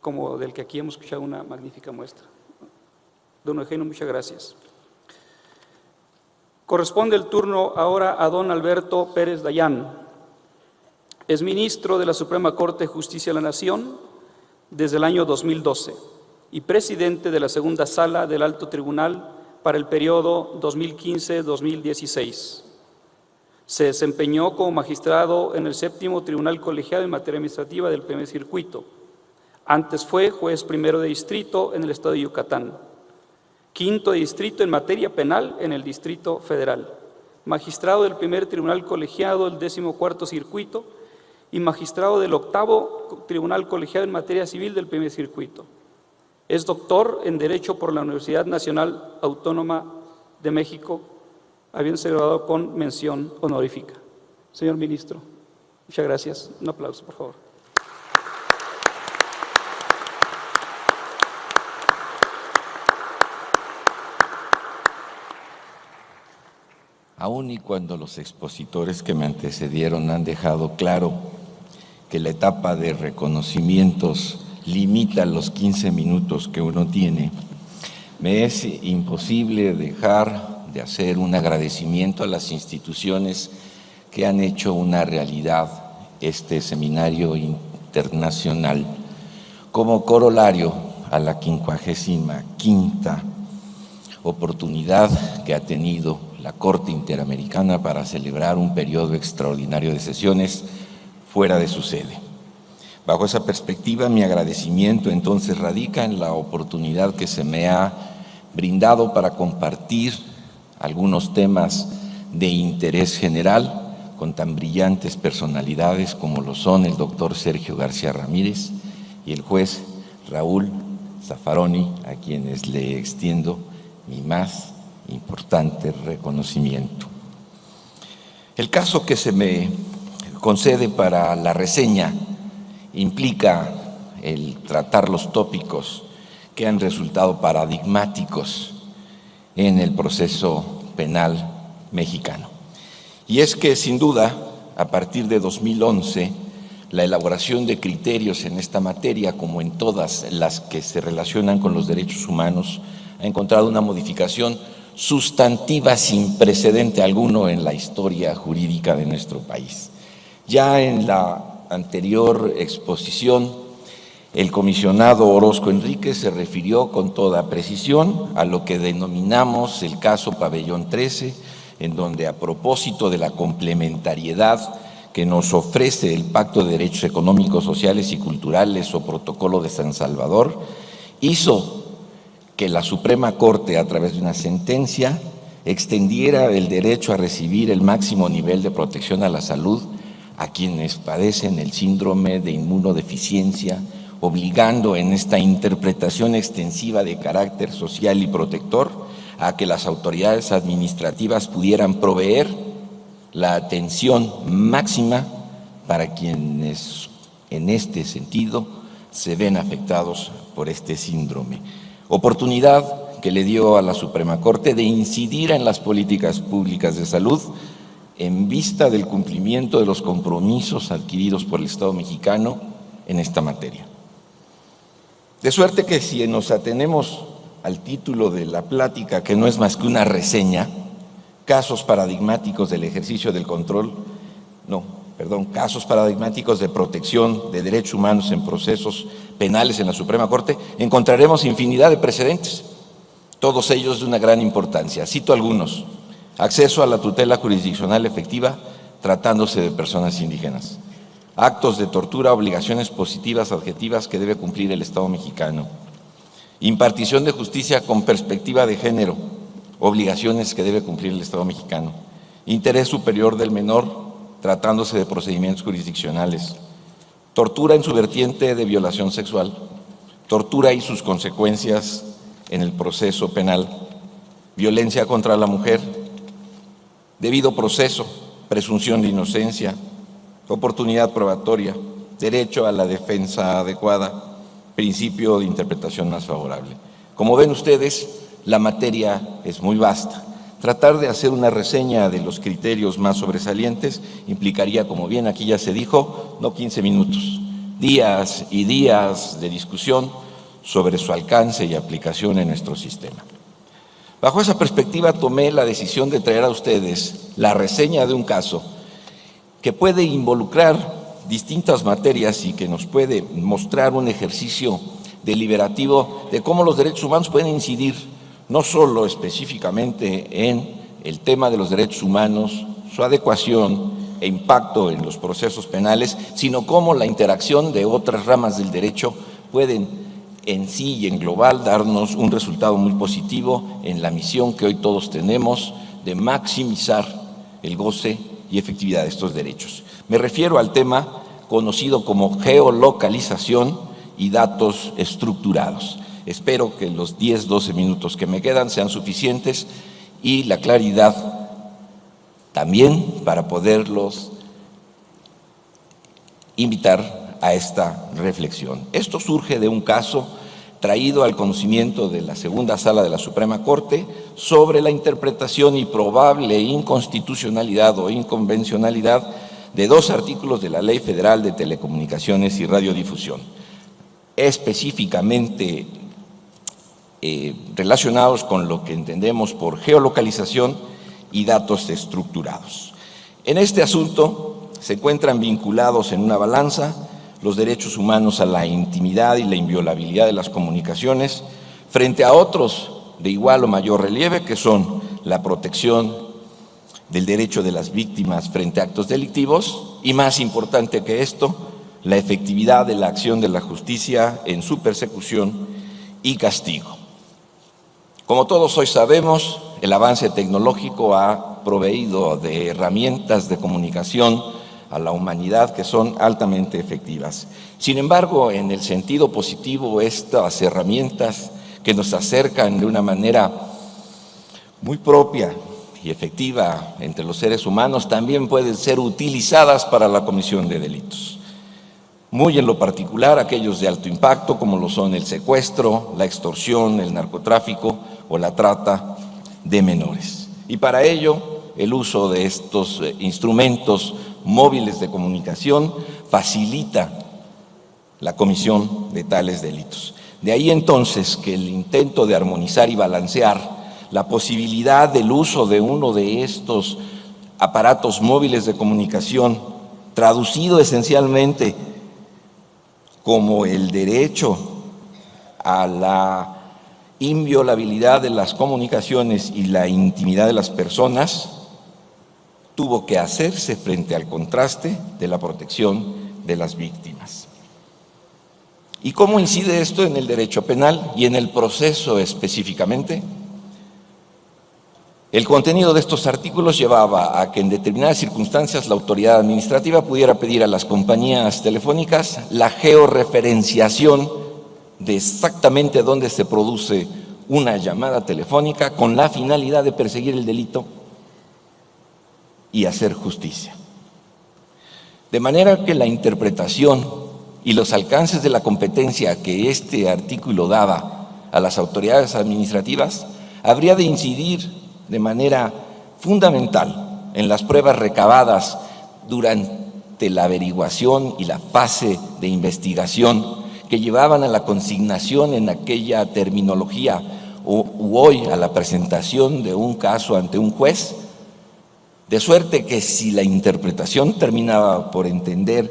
como del que aquí hemos escuchado una magnífica muestra. Don Eugenio, muchas gracias. Corresponde el turno ahora a don Alberto Pérez Dayán. Es ministro de la Suprema Corte de Justicia de la Nación desde el año 2012 y presidente de la Segunda Sala del Alto Tribunal para el periodo 2015-2016. Se desempeñó como magistrado en el 7º Tribunal Colegiado en materia administrativa del primer circuito. Antes fue juez primero de distrito en el estado de Yucatán, 5º de distrito en materia penal en el Distrito Federal, magistrado del primer Tribunal Colegiado del 14º Circuito y magistrado del 8º Tribunal Colegiado en materia civil del primer circuito. Es doctor en Derecho por la Universidad Nacional Autónoma de México, habiéndose graduado con mención honorífica. Señor ministro, muchas gracias. Un aplauso, por favor. Aun y cuando los expositores que me antecedieron han dejado claro que la etapa de reconocimientos limita los 15 minutos que uno tiene, me es imposible dejar de hacer un agradecimiento a las instituciones que han hecho una realidad este seminario internacional como corolario a la 55ª oportunidad que ha tenido la Corte Interamericana para celebrar un periodo extraordinario de sesiones fuera de su sede. Bajo esa perspectiva, mi agradecimiento entonces radica en la oportunidad que se me ha brindado para compartir algunos temas de interés general con tan brillantes personalidades como lo son el doctor Sergio García Ramírez y el juez Raúl Zaffaroni, a quienes le extiendo mi más importante reconocimiento. El caso que se me concede para la reseña implica el tratar los tópicos que han resultado paradigmáticos en el proceso penal mexicano. Y es que, sin duda, a partir de 2011, la elaboración de criterios en esta materia, como en todas las que se relacionan con los derechos humanos, ha encontrado una modificación sustantiva sin precedente alguno en la historia jurídica de nuestro país. Ya en la anterior exposición, el comisionado Orozco Enríquez se refirió con toda precisión a lo que denominamos el caso Pabellón 13, en donde, a propósito de la complementariedad que nos ofrece el Pacto de Derechos Económicos, Sociales y Culturales o Protocolo de San Salvador, hizo que la Suprema Corte, a través de una sentencia, extendiera el derecho a recibir el máximo nivel de protección a la salud a quienes padecen el síndrome de inmunodeficiencia, obligando en esta interpretación extensiva de carácter social y protector a que las autoridades administrativas pudieran proveer la atención máxima para quienes en este sentido se ven afectados por este síndrome. Oportunidad que le dio a la Suprema Corte de incidir en las políticas públicas de salud en vista del cumplimiento de los compromisos adquiridos por el Estado mexicano en esta materia. De suerte que si nos atenemos al título de la plática, que no es más que una reseña, casos paradigmáticos del ejercicio del control, casos paradigmáticos de protección de derechos humanos en procesos penales en la Suprema Corte, encontraremos infinidad de precedentes, todos ellos de una gran importancia. Cito algunos: acceso a la tutela jurisdiccional efectiva tratándose de personas indígenas, actos de tortura, obligaciones positivas adjetivas que debe cumplir el Estado mexicano, impartición de justicia con perspectiva de género, obligaciones que debe cumplir el Estado mexicano, interés superior del menor tratándose de procedimientos jurisdiccionales, tortura en su vertiente de violación sexual, tortura y sus consecuencias en el proceso penal, violencia contra la mujer, debido proceso, presunción de inocencia, oportunidad probatoria, derecho a la defensa adecuada, principio de interpretación más favorable. Como ven ustedes, la materia es muy vasta. Tratar de hacer una reseña de los criterios más sobresalientes implicaría, como bien aquí ya se dijo, no 15 minutos, días y días de discusión sobre su alcance y aplicación en nuestro sistema. Bajo esa perspectiva tomé la decisión de traer a ustedes la reseña de un caso que puede involucrar distintas materias y que nos puede mostrar un ejercicio deliberativo de cómo los derechos humanos pueden incidir no solo específicamente en el tema de los derechos humanos, su adecuación e impacto en los procesos penales, sino cómo la interacción de otras ramas del derecho pueden en sí y en global darnos un resultado muy positivo en la misión que hoy todos tenemos de maximizar el goce y efectividad de estos derechos. Me refiero al tema conocido como geolocalización y datos estructurados. Espero que los 10-12 minutos que me quedan sean suficientes y la claridad también para poderlos invitar a esta reflexión. Esto surge de un caso traído al conocimiento de la Segunda Sala de la Suprema Corte sobre la interpretación y probable inconstitucionalidad o inconvencionalidad de 2 artículos de la Ley Federal de Telecomunicaciones y Radiodifusión, específicamente relacionados con lo que entendemos por geolocalización y datos estructurados. En este asunto se encuentran vinculados en una balanza los derechos humanos a la intimidad y la inviolabilidad de las comunicaciones frente a otros de igual o mayor relieve, que son la protección del derecho de las víctimas frente a actos delictivos y, más importante que esto, la efectividad de la acción de la justicia en su persecución y castigo. Como todos hoy sabemos, el avance tecnológico ha proveído de herramientas de comunicación a la humanidad que son altamente efectivas. Sin embargo, en el sentido positivo, estas herramientas que nos acercan de una manera muy propia y efectiva entre los seres humanos también pueden ser utilizadas para la comisión de delitos. Muy en lo particular aquellos de alto impacto, como lo son el secuestro, la extorsión, el narcotráfico o la trata de menores. Y para ello, el uso de estos instrumentos móviles de comunicación facilita la comisión de tales delitos. De ahí entonces que el intento de armonizar y balancear la posibilidad del uso de uno de estos aparatos móviles de comunicación, traducido esencialmente como el derecho a la inviolabilidad de las comunicaciones y la intimidad de las personas, tuvo que hacerse frente al contraste de la protección de las víctimas. ¿Y cómo incide esto en el derecho penal y en el proceso específicamente? El contenido de estos artículos llevaba a que en determinadas circunstancias la autoridad administrativa pudiera pedir a las compañías telefónicas la georreferenciación de exactamente dónde se produce una llamada telefónica con la finalidad de perseguir el delito y hacer justicia. De manera que la interpretación y los alcances de la competencia que este artículo daba a las autoridades administrativas habría de incidir de manera fundamental en las pruebas recabadas durante la averiguación y la fase de investigación que llevaban a la consignación en aquella terminología u hoy a la presentación de un caso ante un juez, de suerte que si la interpretación terminaba por entender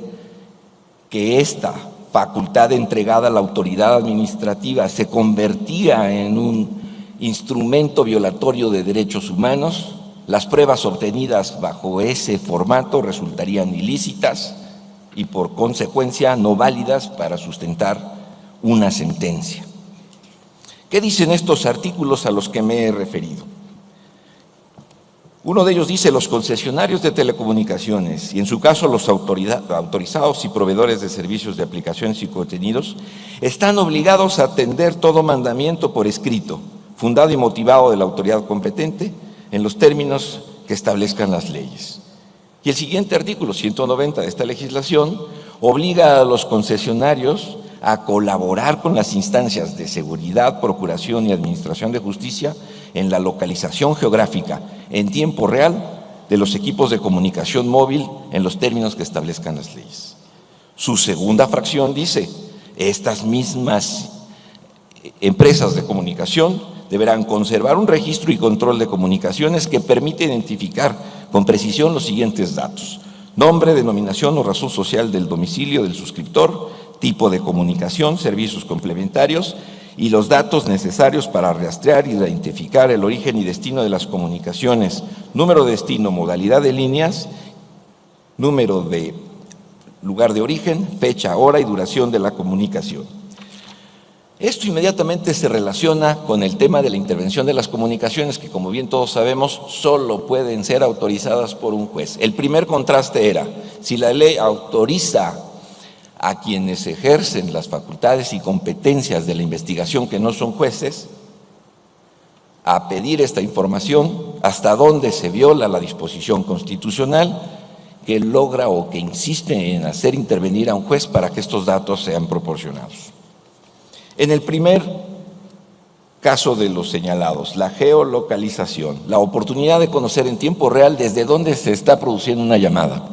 que esta facultad entregada a la autoridad administrativa se convertía en un instrumento violatorio de derechos humanos, las pruebas obtenidas bajo ese formato resultarían ilícitas y por consecuencia no válidas para sustentar una sentencia. ¿Qué dicen estos artículos a los que me he referido? Uno de ellos dice: los concesionarios de telecomunicaciones, y en su caso los autorizados y proveedores de servicios de aplicaciones y contenidos, están obligados a atender todo mandamiento por escrito, fundado y motivado de la autoridad competente en los términos que establezcan las leyes. Y el siguiente artículo, 190 de esta legislación, obliga a los concesionarios a colaborar con las instancias de seguridad, procuración y administración de justicia en la localización geográfica en tiempo real de los equipos de comunicación móvil en los términos que establezcan las leyes. Su segunda fracción dice: estas mismas empresas de comunicación deberán conservar un registro y control de comunicaciones que permite identificar con precisión los siguientes datos: nombre, denominación o razón social del domicilio del suscriptor, tipo de comunicación, servicios complementarios y los datos necesarios para rastrear y identificar el origen y destino de las comunicaciones, número de destino, modalidad de líneas, número de lugar de origen, fecha, hora y duración de la comunicación. Esto inmediatamente se relaciona con el tema de la intervención de las comunicaciones, que como bien todos sabemos, solo pueden ser autorizadas por un juez. El primer contraste era: si la ley autoriza a quienes ejercen las facultades y competencias de la investigación, que no son jueces, a pedir esta información, hasta dónde se viola la disposición constitucional que logra o que insiste en hacer intervenir a un juez para que estos datos sean proporcionados. En el primer caso de los señalados, la geolocalización, la oportunidad de conocer en tiempo real desde dónde se está produciendo una llamada.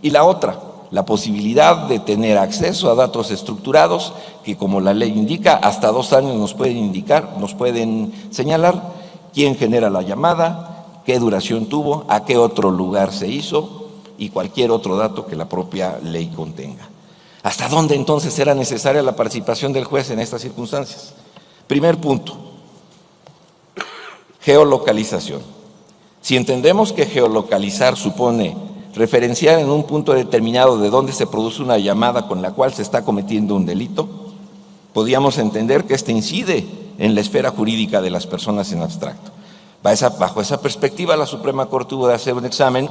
Y la otra, la posibilidad de tener acceso a datos estructurados que, como la ley indica, hasta 2 años nos pueden señalar quién genera la llamada, qué duración tuvo, a qué otro lugar se hizo y cualquier otro dato que la propia ley contenga. ¿Hasta dónde entonces era necesaria la participación del juez en estas circunstancias? Primer punto, geolocalización. Si entendemos que geolocalizar supone referenciar en un punto determinado de dónde se produce una llamada con la cual se está cometiendo un delito, podríamos entender que este incide en la esfera jurídica de las personas en abstracto. Bajo esa perspectiva, la Suprema Corte tuvo de hacer un examen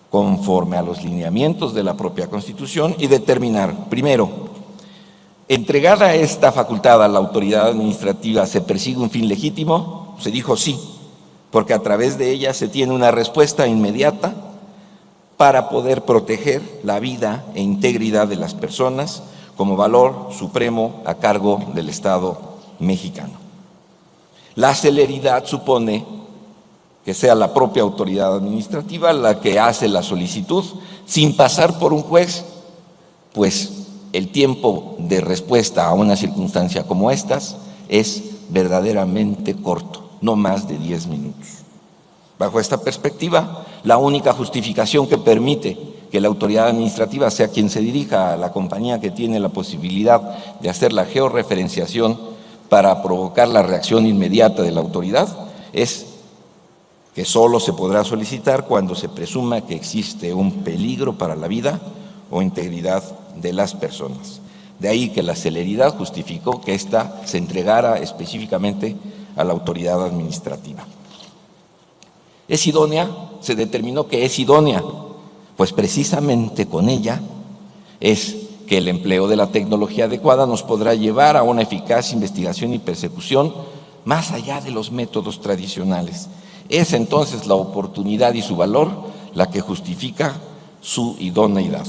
conforme a los lineamientos de la propia Constitución y determinar, primero, entregada esta facultad a la autoridad administrativa, ¿se persigue un fin legítimo? Se dijo sí, porque a través de ella se tiene una respuesta inmediata para poder proteger la vida e integridad de las personas como valor supremo a cargo del Estado mexicano. La celeridad supone que sea la propia autoridad administrativa la que hace la solicitud sin pasar por un juez, pues el tiempo de respuesta a una circunstancia como estas es verdaderamente corto, no más de 10 minutos. Bajo esta perspectiva, la única justificación que permite que la autoridad administrativa sea quien se dirija a la compañía que tiene la posibilidad de hacer la georreferenciación para provocar la reacción inmediata de la autoridad es que solo se podrá solicitar cuando se presuma que existe un peligro para la vida o integridad de las personas. De ahí que la celeridad justificó que ésta se entregara específicamente a la autoridad administrativa. ¿Es idónea? Se determinó que es idónea, pues precisamente con ella es que el empleo de la tecnología adecuada nos podrá llevar a una eficaz investigación y persecución más allá de los métodos tradicionales. Es entonces la oportunidad y su valor la que justifica su idoneidad.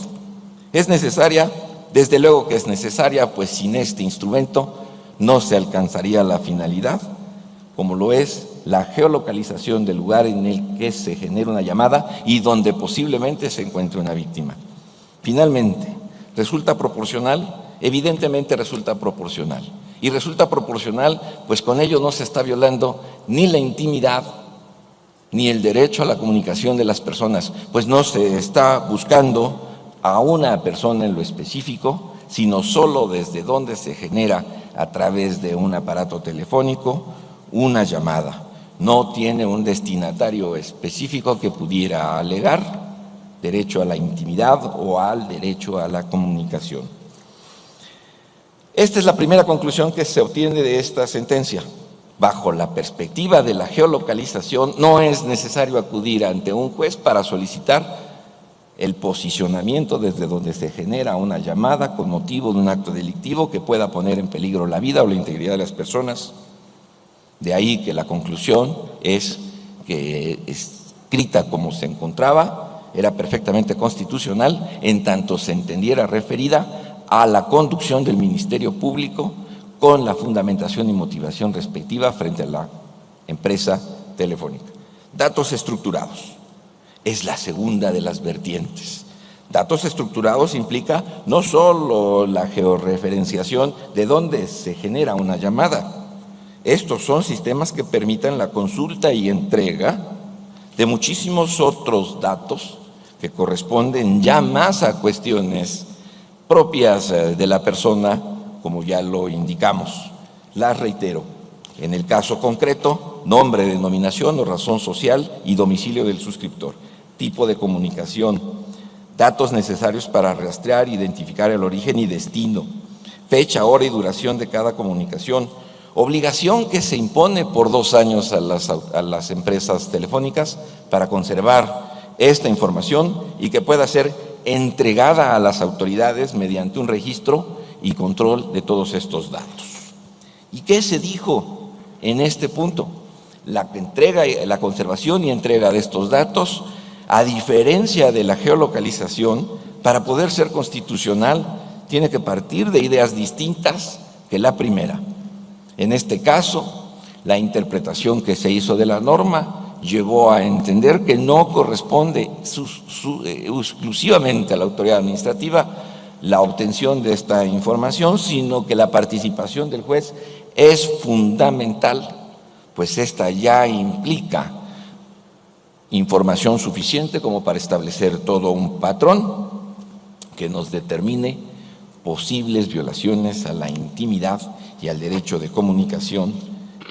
¿Es necesaria? Desde luego que es necesaria, pues sin este instrumento no se alcanzaría la finalidad, como lo es la geolocalización del lugar en el que se genera una llamada y donde posiblemente se encuentre una víctima. Finalmente, ¿resulta proporcional? Evidentemente resulta proporcional. Y resulta proporcional, pues con ello no se está violando ni la intimidad ni el derecho a la comunicación de las personas, pues no se está buscando a una persona en lo específico, sino solo desde donde se genera a través de un aparato telefónico una llamada. No tiene un destinatario específico que pudiera alegar derecho a la intimidad o al derecho a la comunicación. Esta es la primera conclusión que se obtiene de esta sentencia. Bajo la perspectiva de la geolocalización, no es necesario acudir ante un juez para solicitar el posicionamiento desde donde se genera una llamada con motivo de un acto delictivo que pueda poner en peligro la vida o la integridad de las personas. De ahí que la conclusión es que, escrita como se encontraba, era perfectamente constitucional en tanto se entendiera referida a la conducción del Ministerio Público con la fundamentación y motivación respectiva frente a la empresa telefónica. Datos estructurados es la segunda de las vertientes. Datos estructurados implica no solo la georreferenciación de dónde se genera una llamada. Estos son sistemas que permitan la consulta y entrega de muchísimos otros datos que corresponden ya más a cuestiones propias de la persona, como ya lo indicamos. Las reitero. En el caso concreto, nombre, denominación o razón social y domicilio del suscriptor, tipo de comunicación, datos necesarios para rastrear, identificar el origen y destino, fecha, hora y duración de cada comunicación, obligación que se impone por 2 años a las empresas telefónicas para conservar esta información y que pueda ser entregada a las autoridades mediante un registro y control de todos estos datos. ¿Y qué se dijo en este punto? La conservación y entrega de estos datos, a diferencia de la geolocalización, para poder ser constitucional, tiene que partir de ideas distintas que la primera. En este caso, la interpretación que se hizo de la norma llevó a entender que no corresponde exclusivamente a la autoridad administrativa la obtención de esta información, sino que la participación del juez es fundamental, pues esta ya implica información suficiente como para establecer todo un patrón que nos determine posibles violaciones a la intimidad y al derecho de comunicación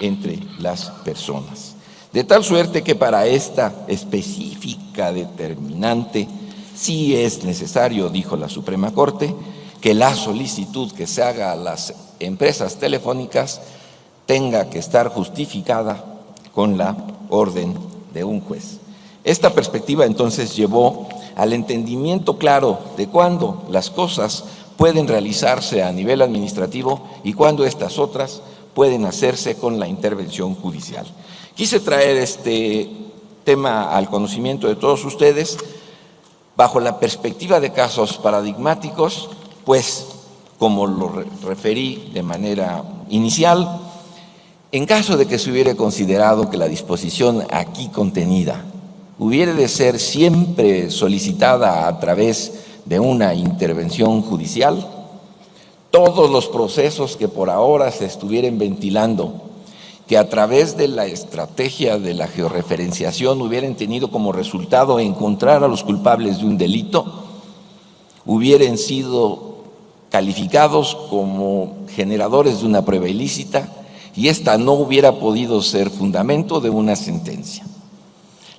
entre las personas. De tal suerte que para esta específica determinante sí es necesario, dijo la Suprema Corte, que la solicitud que se haga a las empresas telefónicas tenga que estar justificada con la orden de un juez. Esta perspectiva entonces llevó al entendimiento claro de cuándo las cosas pueden realizarse a nivel administrativo y cuándo estas otras pueden hacerse con la intervención judicial. Quise traer este tema al conocimiento de todos ustedes bajo la perspectiva de casos paradigmáticos, pues, como lo referí de manera inicial, En caso de que se hubiera considerado que la disposición aquí contenida hubiera de ser siempre solicitada a través de una intervención judicial, todos los procesos que por ahora se estuvieran ventilando, que a través de la estrategia de la georreferenciación hubieran tenido como resultado encontrar a los culpables de un delito, hubieran sido calificados como generadores de una prueba ilícita y esta no hubiera podido ser fundamento de una sentencia.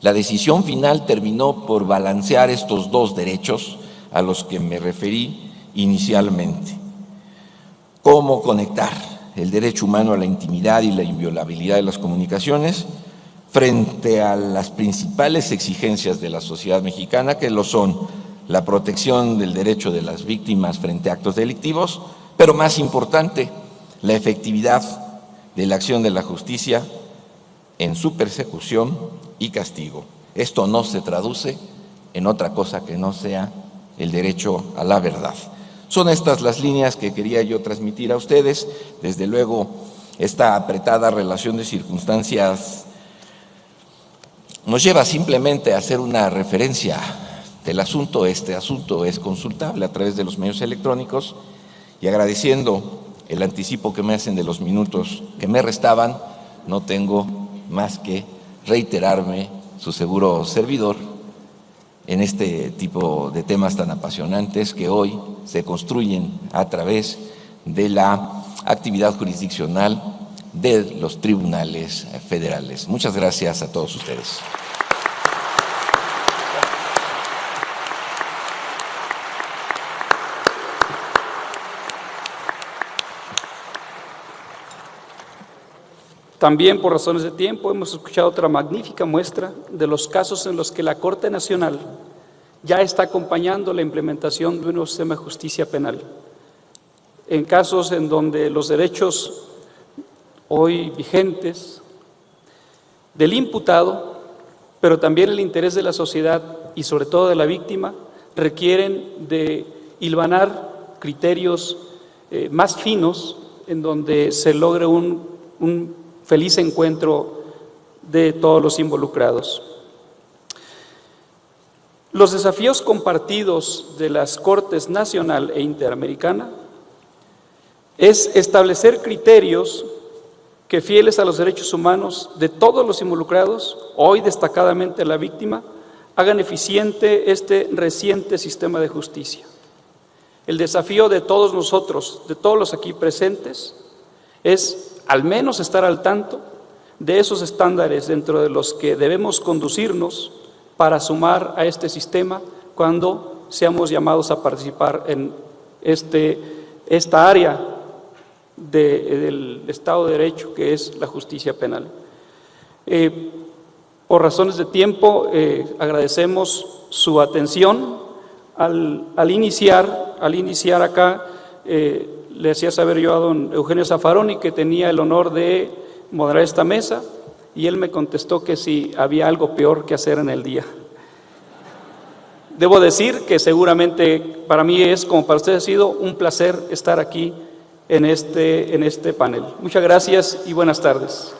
La decisión final terminó por balancear estos dos derechos a los que me referí inicialmente. ¿Cómo conectar el derecho humano a la intimidad y la inviolabilidad de las comunicaciones frente a las principales exigencias de la sociedad mexicana, que lo son la protección del derecho de las víctimas frente a actos delictivos, pero más importante, la efectividad de la acción de la justicia en su persecución y castigo? Esto no se traduce en otra cosa que no sea el derecho a la verdad. Son estas las líneas que quería yo transmitir a ustedes. Desde luego, esta apretada relación de circunstancias nos lleva simplemente a hacer una referencia del asunto. Este asunto es consultable a través de los medios electrónicos, y agradeciendo el anticipo que me hacen de los minutos que me restaban, no tengo más que reiterarme su seguro servidor en este tipo de temas tan apasionantes que hoy se construyen a través de la actividad jurisdiccional de los tribunales federales. Muchas gracias a todos ustedes. También por razones de tiempo hemos escuchado otra magnífica muestra de los casos en los que la Corte Nacional ya está acompañando la implementación de un nuevo sistema de justicia penal. En casos en donde los derechos hoy vigentes del imputado, pero también el interés de la sociedad y sobre todo de la víctima, requieren de hilvanar criterios más finos en donde se logre un feliz encuentro de todos los involucrados. Los desafíos compartidos de las Cortes Nacional e Interamericana es establecer criterios que, fieles a los derechos humanos de todos los involucrados, hoy destacadamente la víctima, hagan eficiente este reciente sistema de justicia. El desafío de todos nosotros, de todos los aquí presentes, es al menos estar al tanto de esos estándares dentro de los que debemos conducirnos para sumar a este sistema cuando seamos llamados a participar en esta área del Estado de Derecho, que es la justicia penal. Por razones de tiempo, agradecemos su atención. Al iniciar acá, le hacía saber yo a don Eugenio Zaffaroni que tenía el honor de moderar esta mesa, y él me contestó que si había algo peor que hacer en el día. Debo decir que seguramente para mí es, como para ustedes ha sido, un placer estar aquí en este panel. Muchas gracias y buenas tardes.